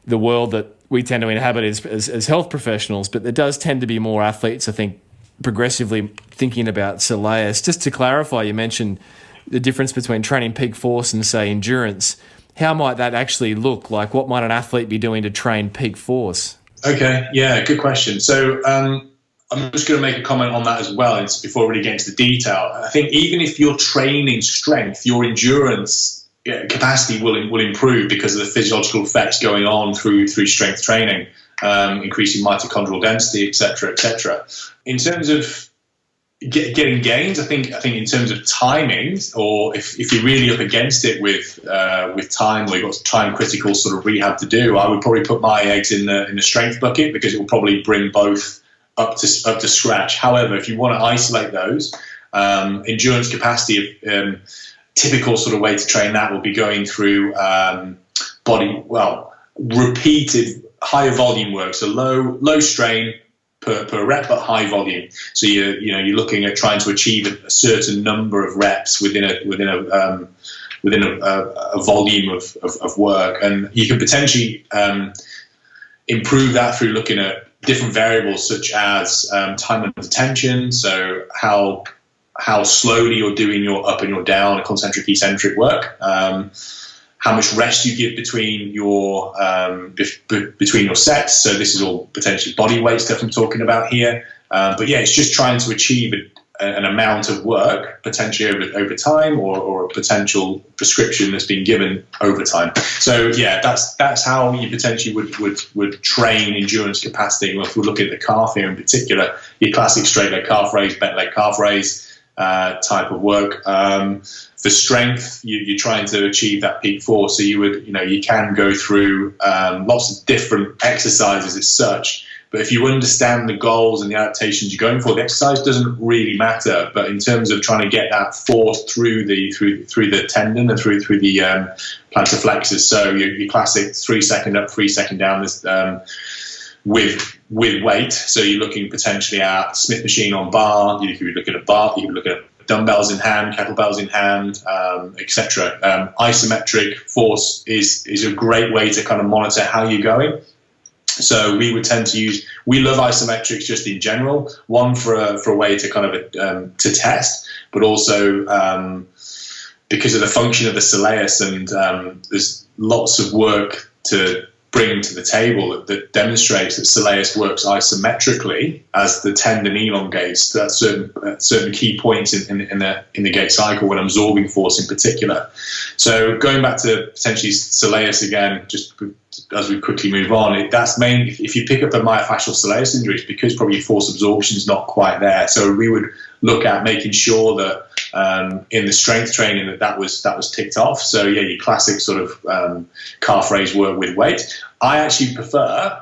world that we tend to inhabit as health professionals, but there does tend to be more athletes, I think, progressively thinking about Soleus. Just to clarify, you mentioned the difference between training peak force and, say, endurance. How might that actually look like? What might an athlete be doing to train peak force? Okay, yeah, good question. So I'm just going to make a comment on that as well before we really get into the detail. I think even if you're training strength, your endurance capacity will improve because of the physiological effects going on through strength training. Increasing mitochondrial density, etc., etc. In terms of getting gains, I think in terms of timings, or if you're really up against it with time, or you've got time critical sort of rehab to do, I would probably put my eggs in the strength bucket, because it will probably bring both up to scratch. However, if you want to isolate those, endurance capacity, typical sort of way to train that will be going through repeated higher volume work, so low strain per rep, but high volume. So you're looking at trying to achieve a certain number of reps within a volume of work, and you can potentially improve that through looking at different variables such as time under tension. So how slowly you're doing your up and your down, concentric eccentric work. How much rest you give between your sets. So this is all potentially body weight stuff I'm talking about here. But yeah, it's just trying to achieve an amount of work potentially over time, or a potential prescription that's been given over time. So yeah, that's how you potentially would train endurance capacity. Well, if we look at the calf here in particular, your classic straight leg calf raise, bent leg calf raise type of work. For strength, you're trying to achieve that peak force, so you can go through lots of different exercises as such. But if you understand the goals and the adaptations you're going for, the exercise doesn't really matter. But in terms of trying to get that force through the tendon and through the plantar flexors, so your classic 3 second up, 3 second down, with weight. So you're looking potentially at Smith machine on bar. You could be looking at bar. You could be looking at dumbbells in hand, kettlebells in hand, etc. Isometric force is a great way to kind of monitor how you're going. So we would tend to we love isometrics just in general. One for a way to kind of to test, but also because of the function of the soleus, and there's lots of work to bring to the table that demonstrates that soleus works isometrically as the tendon elongates to that certain key points in the gait cycle when absorbing force in particular. So going back to potentially soleus again, just as we quickly move on, that's mainly if you pick up a myofascial soleus injury, it's because probably force absorption is not quite there. So we would look at making sure that in the strength training that was ticked off. So yeah, your classic sort of calf raise work with weight. I actually prefer,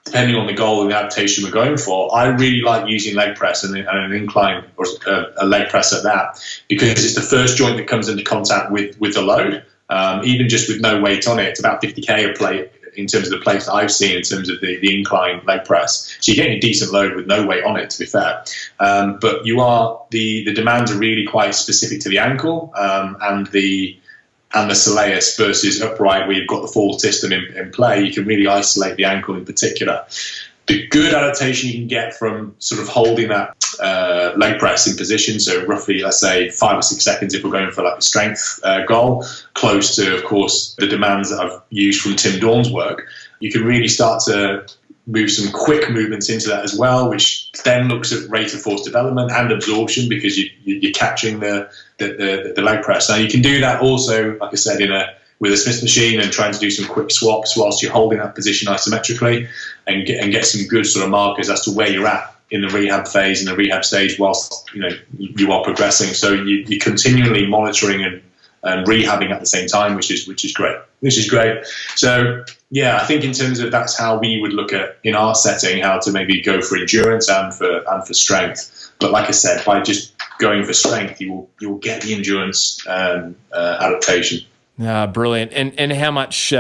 depending on the goal and the adaptation we're going for, I really like using leg press and an incline or a leg press at that, because it's the first joint that comes into contact with the load. Even just with no weight on it, it's about 50k a plate in terms of the plates that I've seen in terms of the incline leg press. So you're getting a decent load with no weight on it, to be fair. But the demands are really quite specific to the ankle and the soleus versus upright, where you've got the full system in play. You can really isolate the ankle in particular. The good adaptation you can get from sort of holding that leg press in position, so roughly, let's say 5 or 6 seconds if we're going for like a strength goal, close to, of course, the demands that I've used from Tim Dawn's work, you can really start to move some quick movements into that as well, which then looks at rate of force development and absorption, because you're catching the leg press. Now you can do that also, like I said, with a Smith machine, and trying to do some quick swaps whilst you're holding that position isometrically, and get some good sort of markers as to where you're at in the rehab phase, in the rehab stage, whilst you are progressing. So you're continually monitoring and rehabbing at the same time, which is great. So yeah, I think in terms of that's how we would look at in our setting how to maybe go for endurance and for strength. But like I said, by just going for strength, you'll get the endurance adaptation. Brilliant. And how much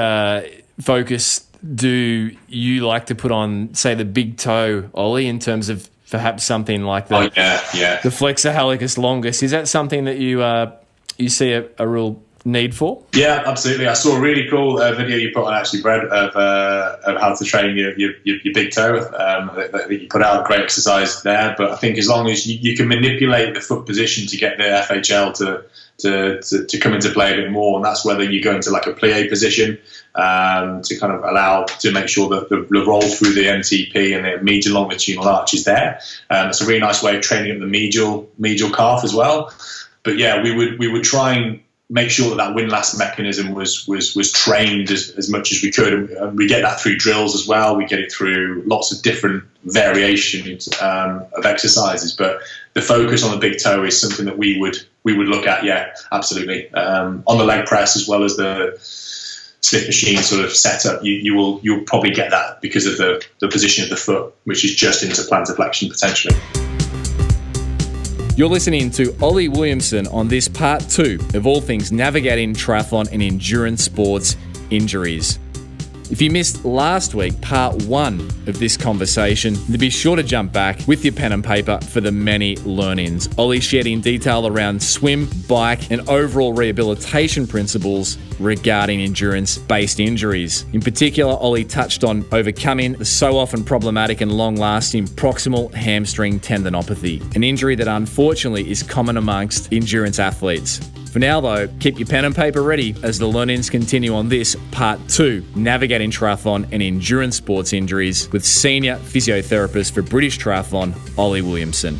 focus do you like to put on, say, the big toe, Ollie, in terms of perhaps something like the flexor hallucis longus? Is that something that you see a real need for? Yeah, absolutely. I saw a really cool video you put on, actually, Brad, of how to train your big toe that you put out. Great exercise there. But I think as long as you can manipulate the foot position to get the FHL to come into play a bit more, and that's whether you go into like a plie position to kind of allow to make sure that the roll through the MTP and the medial longitudinal arch is there. It's a really nice way of training up the medial calf as well. But yeah, we would try and make sure that windlass mechanism was trained as much as we could, and we get that through drills as well. We get it through lots of different variations of exercises, but the focus on the big toe is something that we would look at. Yeah, absolutely. On the leg press as well as the Smith machine sort of setup, you'll probably get that because of the position of the foot, which is just into plantar flexion potentially. You're listening to Oli Williamson on this part 2 of all things navigating triathlon and endurance sports injuries. If you missed last week, part 1 of this conversation, then be sure to jump back with your pen and paper for the many learnings. Ollie shared in detail around swim, bike, and overall rehabilitation principles regarding endurance-based injuries. In particular, Ollie touched on overcoming the so often problematic and long-lasting proximal hamstring tendinopathy, an injury that unfortunately is common amongst endurance athletes. For now, though, keep your pen and paper ready as the learnings continue on this part 2, navigating triathlon and endurance sports injuries, with senior physiotherapist for British Triathlon, Oli Williamson.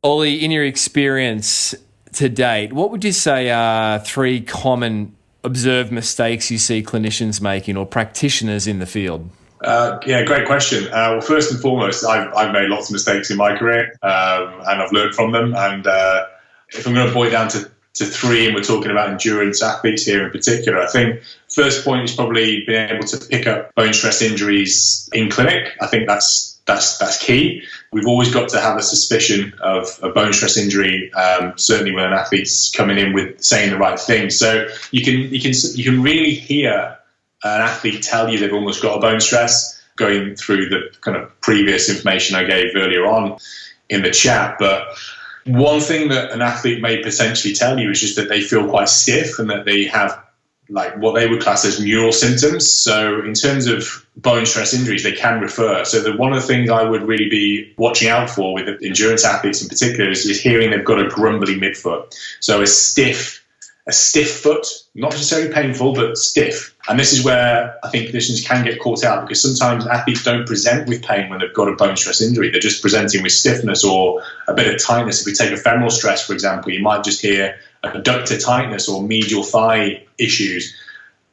Ollie, in your experience to date, what would you say are 3 common observed mistakes you see clinicians making or practitioners in the field? Yeah, great question. Well, first and foremost, I've made lots of mistakes in my career, and I've learned from them. And if I'm going to boil it down to 3, and we're talking about endurance athletes here in particular, I think first point is probably being able to pick up bone stress injuries in clinic. I think that's that's key. We've always got to have a suspicion of a bone stress injury, certainly when an athlete's coming in with saying the right thing. So you can really hear an athlete tell you they've almost got a bone stress going through the kind of previous information I gave earlier on in the chat. But one thing that an athlete may potentially tell you is just that they feel quite stiff and that they have like what they would class as neural symptoms. So in terms of bone stress injuries, they can refer. So one of the things I would really be watching out for with endurance athletes in particular is hearing they've got a grumbly midfoot. So a stiff foot, not necessarily painful, but stiff. And this is where I think conditions can get caught out, because sometimes athletes don't present with pain when they've got a bone stress injury. They're just presenting with stiffness or a bit of tightness. If we take a femoral stress, for example, you might just hear adductor tightness or medial thigh issues.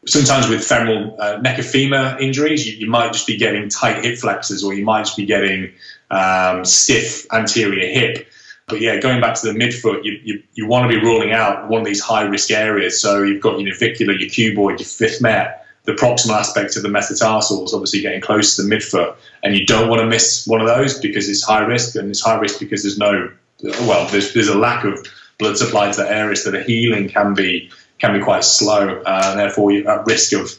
Sometimes with femoral neck of femur injuries, you might just be getting tight hip flexors, or you might just be getting stiff anterior hip. But yeah, going back to the midfoot, you want to be ruling out one of these high-risk areas. So you've got your navicular, your cuboid, your fifth met, the proximal aspect of the metatarsals, obviously getting close to the midfoot. And you don't want to miss one of those because it's high risk, and it's high risk because there's a lack of blood supply to that area, so the healing can be quite slow, and therefore you're at risk of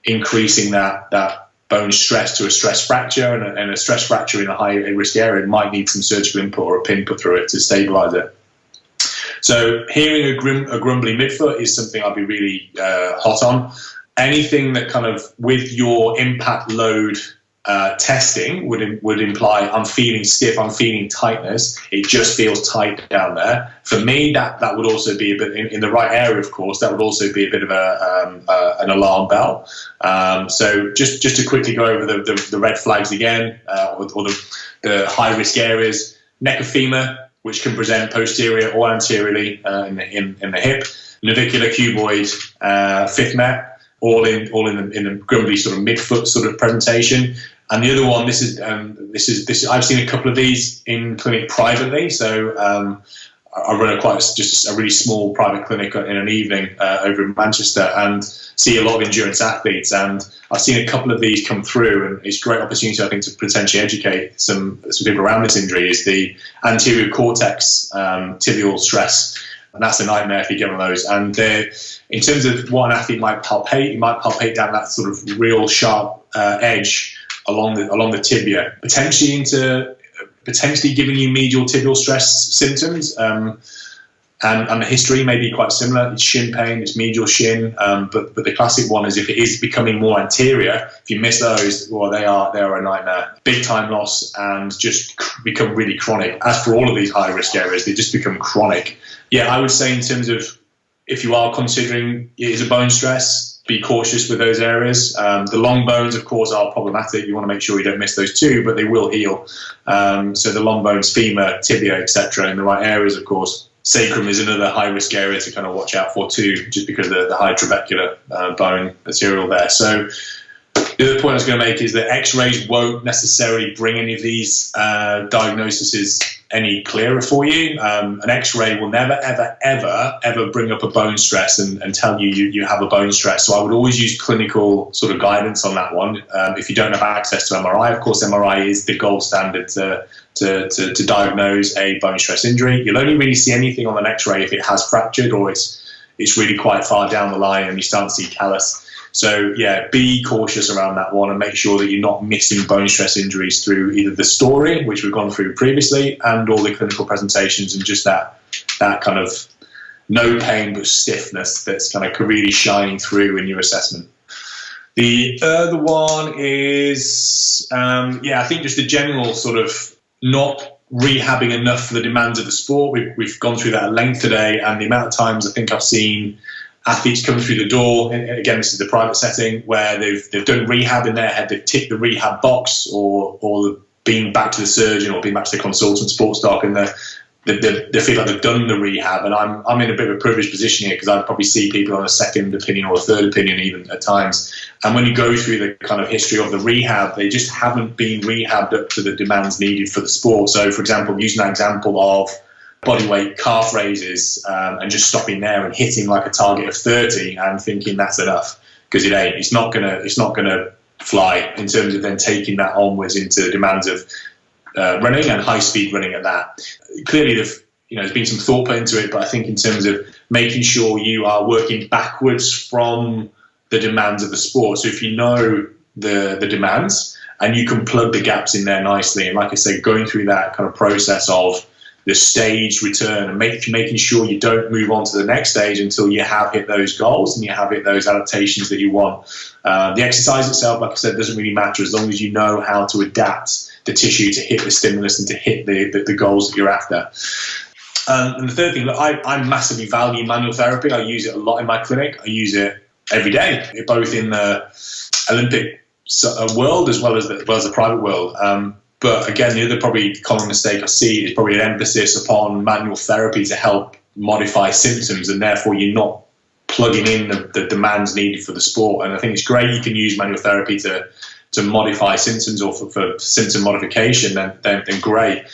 increasing that bone stress to a stress fracture, and a stress fracture in a high risk area might need some surgical input or a pin put through it to stabilize it. So hearing a grumbly midfoot is something I'd be really hot on. Anything that kind of with your impact load testing would imply I'm feeling stiff, I'm feeling tightness, it just feels tight down there. For me, that would also be a bit in the right area, of course. That would also be a bit of an alarm bell. So just to quickly go over the red flags again, or the high risk areas: neck of femur, which can present posterior or anteriorly in the hip; navicular cuboid, fifth met, all in the grumbly sort of midfoot sort of presentation. And the other one, this is I've seen a couple of these in clinic privately. So I run just a really small private clinic in an evening over in Manchester, and see a lot of endurance athletes. And I've seen a couple of these come through, and it's a great opportunity, I think, to potentially educate some people around this injury. Is the anterior cortex tibial stress. And that's a nightmare if you get one of those. And in terms of what an athlete might palpate, he might palpate down that sort of real sharp edge along the tibia, potentially giving you medial tibial stress symptoms. And the history may be quite similar. It's shin pain, it's medial shin, but the classic one is if it is becoming more anterior, if you miss those, well, they are a nightmare. Big time loss, and just become really chronic. As for all of these high risk areas, they just become chronic. Yeah, I would say in terms of if you are considering it is a bone stress, be cautious with those areas. The long bones, of course, are problematic. You want to make sure you don't miss those too, but they will heal. So the long bones, femur, tibia, etc., in the right areas, of course. Sacrum is another high-risk area to kind of watch out for too, just because of the high trabecular bone material there. So the other point I was going to make is that X-rays won't necessarily bring any of these diagnoses any clearer for you. An X-ray will never, ever, ever, ever bring up a bone stress and tell you have a bone stress. So I would always use clinical sort of guidance on that one. If you don't have access to MRI, of course, MRI is the gold standard to diagnose a bone stress injury. You'll only really see anything on an X-ray if it has fractured or it's really quite far down the line and you start to see callus. So yeah, be cautious around that one and make sure that you're not missing bone stress injuries through either the story, which we've gone through previously, and all the clinical presentations, and just that kind of no pain but stiffness that's kind of really shining through in your assessment. The other one is, I think just the general sort of not rehabbing enough for the demands of the sport. We've gone through that at length today, and the amount of times I think I've seen athletes come through the door, and again, this is the private setting, where they've done rehab in their head, they've ticked the rehab box, or been back to the surgeon or been back to the consultant sports doc, and they feel like they've done the rehab. And I'm in a bit of a privileged position here because I probably see people on a second opinion or a third opinion even at times. And when you go through the kind of history of the rehab, they just haven't been rehabbed up to the demands needed for the sport. So, for example, using that example of bodyweight calf raises and just stopping there and hitting like a target of 30 and thinking that's enough, because it ain't. It's not gonna fly in terms of then taking that onwards into the demands of running and high speed running at that. Clearly, there's been some thought put into it, but I think in terms of making sure you are working backwards from the demands of the sport. So if you know the demands and you can plug the gaps in there nicely, and like I said, going through that kind of process of the staged return and making sure you don't move on to the next stage until you have hit those goals and you have hit those adaptations that you want. The exercise itself, like I said, doesn't really matter as long as you know how to adapt the tissue to hit the stimulus and to hit the goals that you're after. And the third thing, look, I massively value manual therapy. I use it a lot in my clinic. I use it every day, both in the Olympic world as well as the private world. But again, the other probably common mistake I see is probably an emphasis upon manual therapy to help modify symptoms, and therefore you're not plugging in the demands needed for the sport. And I think it's great you can use manual therapy to modify symptoms or for symptom modification, then great.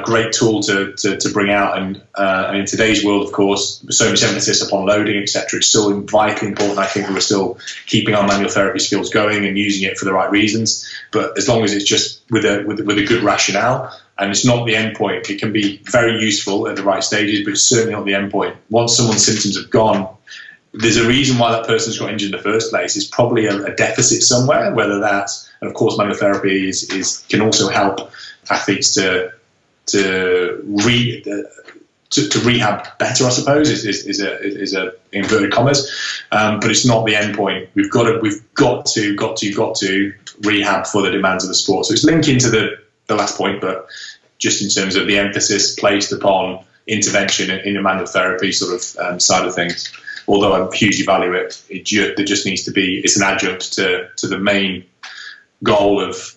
Great tool to bring out. And in today's world, of course, so much emphasis upon loading, etc. It's still vitally important. I think we're still keeping our manual therapy skills going and using it for the right reasons. But as long as it's just with a good rationale, and it's not the end point, it can be very useful at the right stages, but it's certainly not the end point. Once someone's symptoms have gone, there's a reason why that person's got injured in the first place. It's probably a deficit somewhere, whether that's, and of course, manual therapy can also help athletes to rehab better, I suppose, is a inverted commas, but it's not the end point. We've got to rehab for the demands of the sport. So it's linking to the last point, but just in terms of the emphasis placed upon intervention in the manual therapy sort of side of things. Although I hugely value it, there just needs to be, it's an adjunct to the main goal of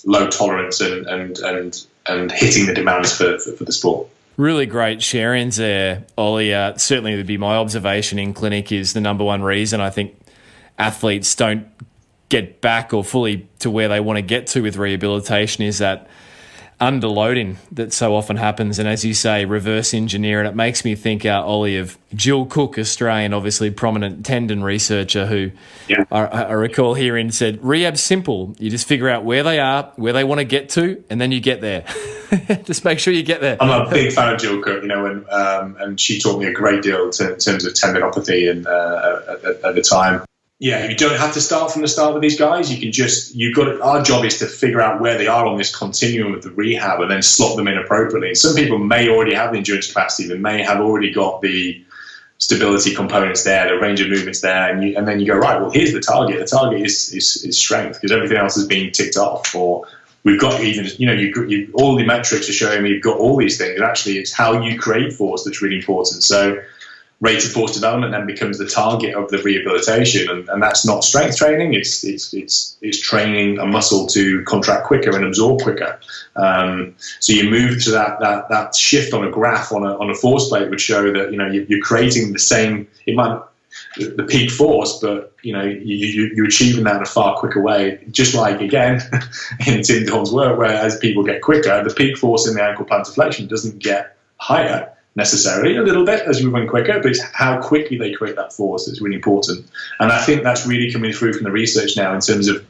low tolerance and hitting the demands for the sport. Really great sharings there, Ollie. Certainly would be my observation in clinic is the number one reason I think athletes don't get back or fully to where they want to get to with rehabilitation is that underloading that so often happens, and as you say, reverse engineer. And it makes me think, Ollie, of Jill Cook, Australian, obviously prominent tendon researcher, who I recall hearing said, rehab's simple. You just figure out where they are, where they want to get to, and then you get there. Just make sure you get there. I'm a big fan of Jill Cook, and she taught me a great deal in terms of tendinopathy and at the time. Yeah, you don't have to start from the start with these guys. Our job is to figure out where they are on this continuum of the rehab and then slot them in appropriately. And some people may already have the endurance capacity, they may have already got the stability components there, the range of movements there, and then you go, right, well, here's the target. The target is strength, because everything else is being ticked off. Or we've got all the metrics are showing me you've got all these things, and actually it's how you create force that's really important. So rate of force development then becomes the target of the rehabilitation, and that's not strength training. It's training a muscle to contract quicker and absorb quicker. So you move to that shift on a graph on a force plate would show that you're creating the same. It might the peak force, but you're achieving that in a far quicker way. Just like again in Tim Dawn's work, where as people get quicker, the peak force in the ankle plantar flexion doesn't get higher necessarily, a little bit as we run quicker, but it's how quickly they create that force that's really important. And I think that's really coming through from the research now in terms of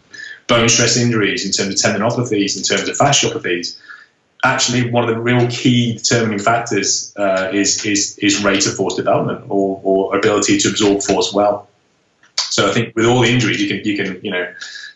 bone stress injuries, in terms of tendinopathies, in terms of fasciopathies. Actually, one of the real key determining factors is rate of force development or ability to absorb force well. So I think with all the injuries, you can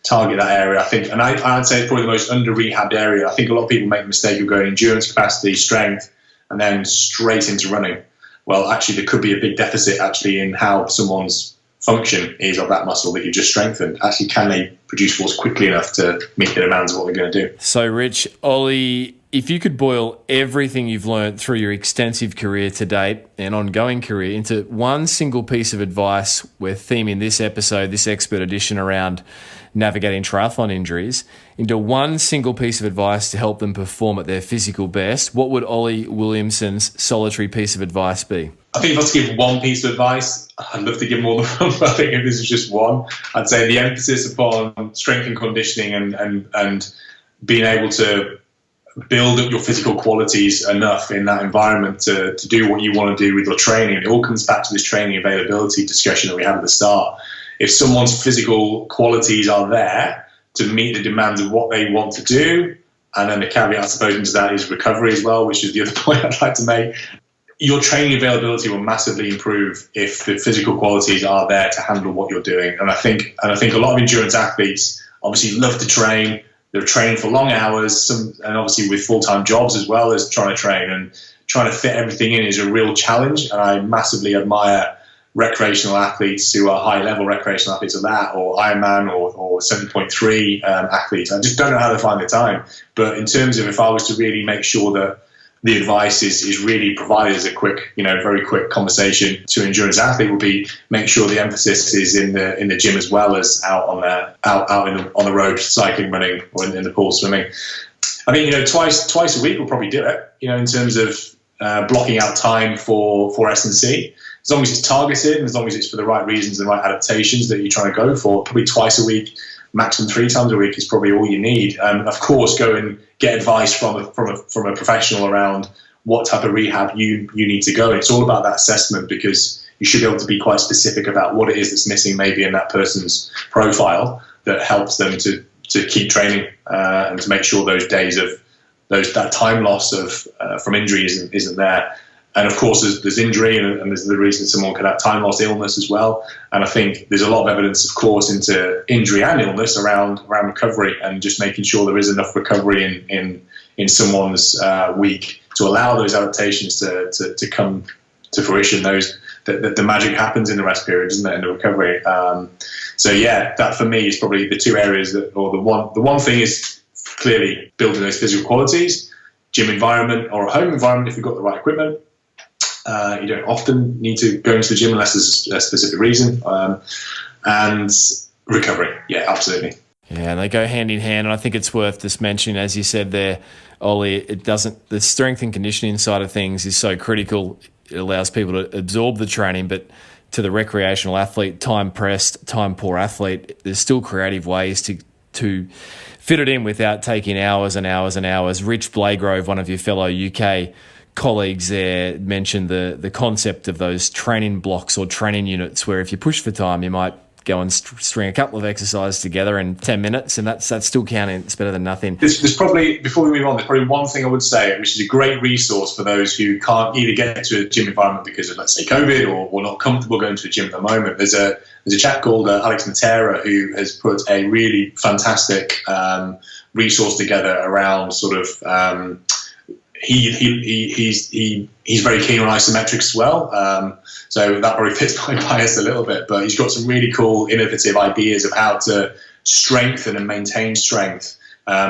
target that area. I think, and I'd say it's probably the most under rehabbed area. I think a lot of people make the mistake of going endurance capacity, strength, and then straight into running. Well, actually, there could be a big deficit actually in how someone's function is of that muscle that you just strengthened. Actually, can they produce force quickly enough to meet the demands of what they're going to do? So, Rich, Ollie, if you could boil everything you've learned through your extensive career to date and ongoing career into one single piece of advice, we're theming this episode, this expert edition, around navigating triathlon injuries, into one single piece of advice to help them perform at their physical best, what would Oli Williamson's solitary piece of advice be? I think if I was to give one piece of advice, I'd love to give more than one, but I think if this is just one, I'd say the emphasis upon strength and conditioning and being able to build up your physical qualities enough in that environment to do what you want to do with your training. It all comes back to this training availability discussion that we had at the start. if someone's physical qualities are there to meet the demands of what they want to do, and then the caveat, I suppose, into that is recovery as well, which is the other point I'd like to make. Your training availability will massively improve if the physical qualities are there to handle what you're doing. And I think a lot of endurance athletes obviously love to train. They're training for long hours, and obviously with full-time jobs as well as trying to train, and trying to fit everything in is a real challenge. And I massively admire recreational athletes who are high-level recreational athletes of that, or Ironman or 7.3 athletes. I just don't know how they find the time. But in terms of if I was to really make sure that the advice is really provided as a quick, very quick conversation to an endurance athlete, would be make sure the emphasis is in the gym as well as out on the road cycling, running, or in the pool swimming. I mean, twice a week will probably do it. In terms of blocking out time for S&C, as long as it's targeted and as long as it's for the right reasons and the right adaptations that you're trying to go for, probably twice a week, maximum 3 times a week is probably all you need. Of course, go and get advice from a professional around what type of rehab you need to go. And it's all about that assessment, because you should be able to be quite specific about what it is that's missing maybe in that person's profile that helps them to keep training and to make sure those days of that time loss from injury isn't there. And of course, there's injury, and there's the reason someone can have time loss, illness as well. And I think there's a lot of evidence, of course, into injury and illness around recovery, and just making sure there is enough recovery in someone's week to allow those adaptations to come to fruition. The magic happens in the rest period, doesn't it, in the recovery? So yeah, that for me is probably the two areas the one thing is clearly building those physical qualities, gym environment or a home environment if you've got the right equipment. You don't often need to go into the gym unless there's a specific reason. And recovery, yeah, absolutely. Yeah, and they go hand in hand. And I think it's worth just mentioning, as you said there, Ollie, the strength and conditioning side of things is so critical. It allows people to absorb the training, but to the recreational athlete, time-pressed, time-poor athlete, there's still creative ways to fit it in without taking hours and hours and hours. Rich Blagrove, one of your fellow UK colleagues there, mentioned the concept of those training blocks or training units, where if you push for time, you might go and string a couple of exercises together in 10 minutes, and that's still counting. It's better than nothing. There's probably, before we move on, there's probably one thing I would say, which is a great resource for those who can't either get to a gym environment because of, let's say, COVID, or not comfortable going to a gym at the moment. There's a chap called Alex Matera who has put a really fantastic resource together around sort of he's very keen on isometrics as well. So that probably fits my bias a little bit, but he's got some really cool, innovative ideas of how to strengthen and maintain strength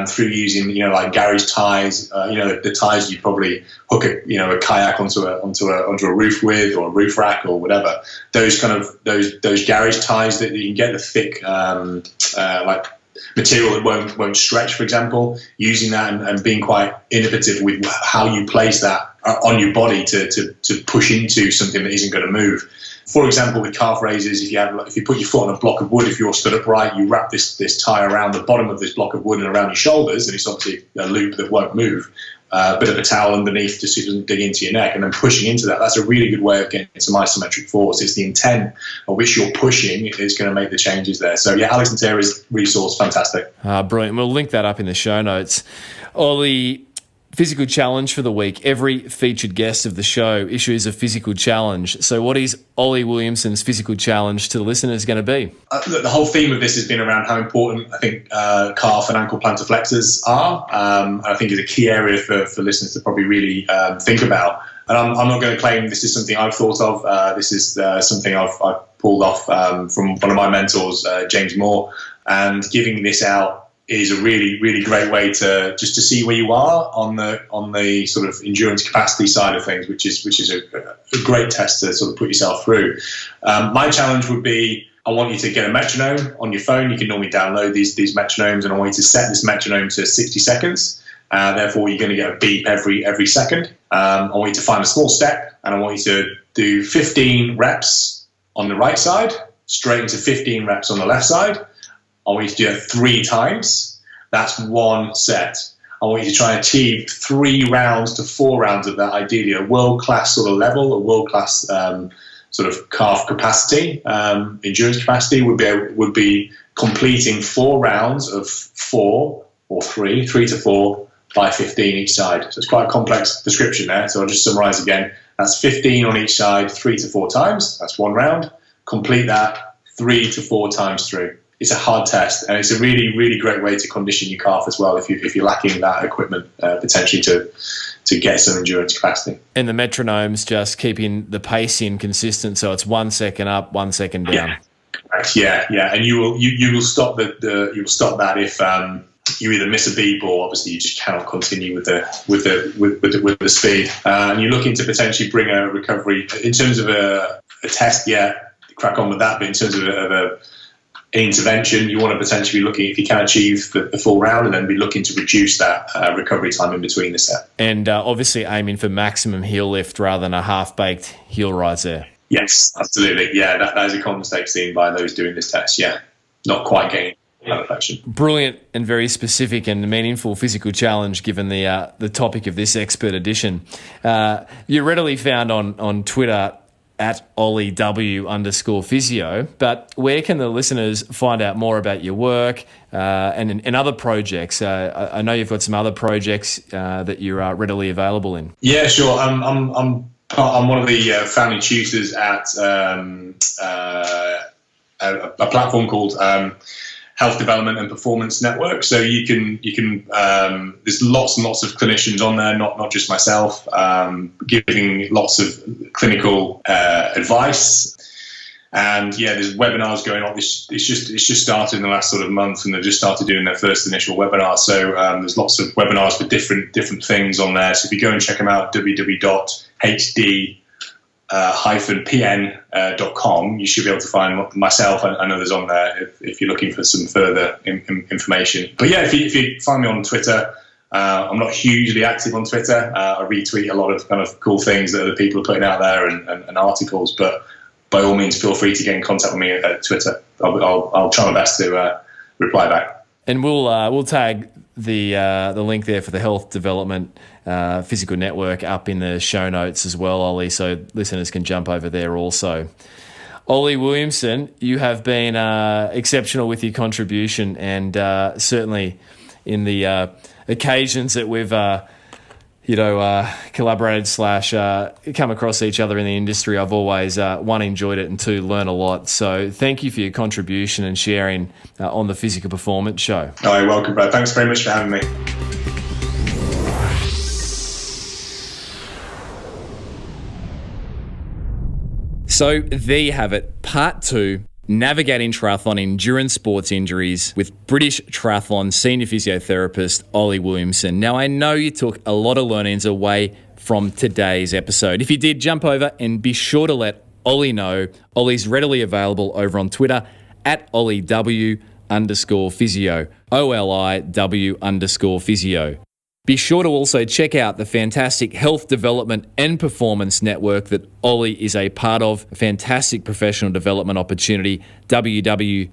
through using, like garage ties. The ties you probably hook a kayak onto a roof with, or a roof rack or whatever. Those those garage ties that you can get the thick like material that won't stretch, for example, using that and being quite innovative with how you place that on your body to push into something that isn't going to move. For example, with calf raises, if you put your foot on a block of wood, if you're stood upright, you wrap this tie around the bottom of this block of wood and around your shoulders, and it's obviously a loop that won't move. A bit of a towel underneath just so it doesn't dig into your neck, and then pushing into that. That's a really good way of getting some isometric force. It's the intent at which you're pushing is going to make the changes there. So yeah, Alex Matera's resource, fantastic. Brilliant. We'll link that up in the show notes. Ollie, physical challenge for the week. Every featured guest of the show issues a physical challenge. So what is Oli Williamson's physical challenge to the listeners going to be? The whole theme of this has been around how important I think calf and ankle plantar flexors are. I think it's a key area for listeners to probably really think about. And I'm not going to claim this is something I've thought of. This is something I've pulled off from one of my mentors, James Moore. And giving this out is a really, really great way to see where you are on the sort of endurance capacity side of things, which is a great test to sort of put yourself through. My challenge would be, I want you to get a metronome on your phone. You can normally download these metronomes, and I want you to set this metronome to 60 seconds. Therefore, you're going to get a beep every second. I want you to find a small step, and I want you to do 15 reps on the right side, straight into 15 reps on the left side. I want you to do it 3 times. That's 1 set. I want you to try and achieve 3 rounds to 4 rounds of that, ideally a world-class sort of level, a world-class sort of calf capacity, endurance capacity, would be completing 4 rounds of 4 or 3 to 4 by 15 each side. So it's quite a complex description there. So I'll just summarize again. That's 15 on each side, 3 to 4 times. That's 1 round. Complete that 3 to 4 times through. It's a hard test, and it's a really, really great way to condition your calf as well if you're lacking that equipment potentially to get some endurance capacity. And the metronome's just keeping the pacing consistent, so it's 1 second up, 1 second down. Yeah, correct. Yeah, and you will stop you will stop that if you either miss a beep or obviously you just cannot continue with the speed. And you're looking to potentially bring a recovery in terms of a test. Yeah, crack on with that. But in terms of a intervention, you want to potentially be looking, if you can achieve the full round, and then be looking to reduce that recovery time in between the set. And obviously aiming for maximum heel lift rather than a half-baked heel rise there. Yes, absolutely. Yeah, that is a common mistake seen by those doing this test. Yeah, not quite getting perfection. Brilliant and very specific and meaningful physical challenge given the topic of this expert edition. You're readily found on Twitter at Oli W_physio, but where can the listeners find out more about your work and other projects? I know you've got some other projects that you're readily available in. Yeah, sure. I'm one of the founding tutors at a platform called Health Development and Performance Network. So you can there's lots and lots of clinicians on there, not just myself, giving lots of clinical advice. And yeah, there's webinars going on. It's just started in the last sort of month, and they've just started doing their first initial webinar. So there's lots of webinars for different things on there. So if you go and check them out, www.hd-pn.com, you should be able to find myself and others on there if you're looking for some further information. But yeah, if you find me on Twitter, I'm not hugely active on Twitter. I retweet a lot of kind of cool things that other people are putting out there and articles, but by all means, feel free to get in contact with me at Twitter. I'll try my best to reply back. And we'll tag the link there for the Health Development Physical Network up in the show notes as well, Ollie, so listeners can jump over there also. Oli Williamson, you have been exceptional with your contribution, and certainly in the occasions that we've collaborated / come across each other in the industry, I've always, one, enjoyed it, and two, learn a lot. So thank you for your contribution and sharing on the Physical Performance Show. Oh, you're welcome, Brad. Thanks very much for having me. So there you have it, part 2. Navigating Triathlon Endurance Sports Injuries with British Triathlon Senior Physiotherapist Oli Williamson. Now, I know you took a lot of learnings away from today's episode. If you did, jump over and be sure to let Ollie know. Ollie's readily available over on Twitter at OliW_physio, OliW_physio. Be sure to also check out the fantastic Health Development and Performance Network that Ollie is a part of, a fantastic professional development opportunity, www.hd-pn.com.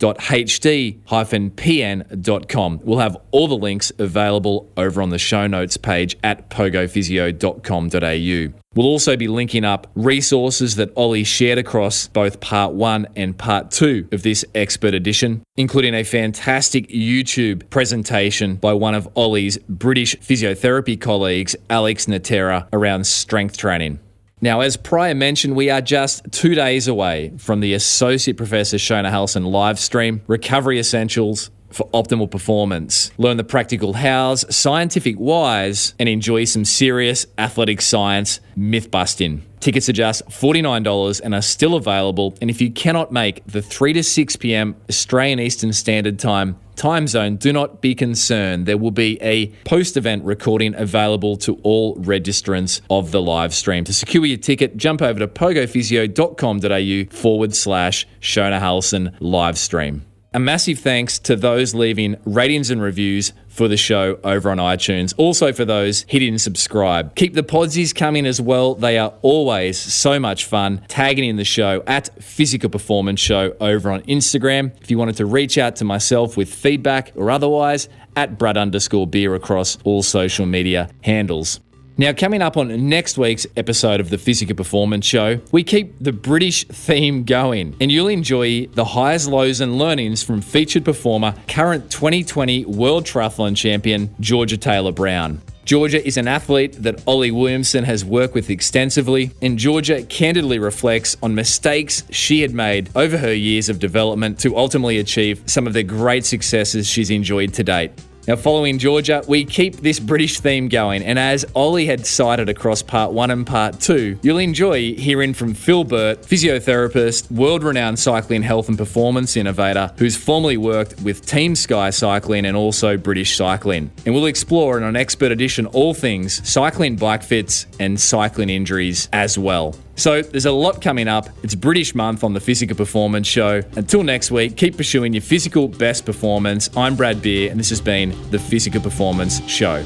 We'll have all the links available over on the show notes page at pogophysio.com.au. We'll also be linking up resources that Ollie shared across both part 1 and part 2 of this expert edition, including a fantastic YouTube presentation by one of Ollie's British physiotherapy colleagues, Alex Natera, around strength training. Now, as prior mentioned, we are just 2 days away from the Associate Professor Shona Halson live stream, Recovery Essentials for Optimal Performance. Learn the practical hows, scientific whys, and enjoy some serious athletic science myth-busting. Tickets are just $49 and are still available. And if you cannot make the 3 to 6 p.m. Australian Eastern Standard Time zone, do not be concerned. There will be a post-event recording available to all registrants of the live stream. To secure your ticket, jump over to pogophysio.com.au/Shona Halson live stream. A massive thanks to those leaving ratings and reviews for the show over on iTunes. Also for those hitting subscribe. Keep the podsies coming as well. They are always so much fun. Tagging in the show at Physical Performance Show over on Instagram. If you wanted to reach out to myself with feedback or otherwise, at Brad_beer across all social media handles. Now, coming up on next week's episode of the Physical Performance Show, we keep the British theme going, and you'll enjoy the highs, lows, and learnings from featured performer, current 2020 World Triathlon Champion, Georgia Taylor-Brown. Georgia is an athlete that Oli Williamson has worked with extensively, and Georgia candidly reflects on mistakes she had made over her years of development to ultimately achieve some of the great successes she's enjoyed to date. Now, following Georgia, we keep this British theme going, and as Ollie had cited across part 1 and part 2, you'll enjoy hearing from Phil Burt, physiotherapist, world-renowned cycling health and performance innovator, who's formerly worked with Team Sky Cycling and also British Cycling. And we'll explore in an expert edition all things cycling bike fits and cycling injuries as well. So there's a lot coming up. It's British Month on the Physical Performance Show. Until next week, keep pursuing your physical best performance. I'm Brad Beer, and this has been the Physical Performance Show.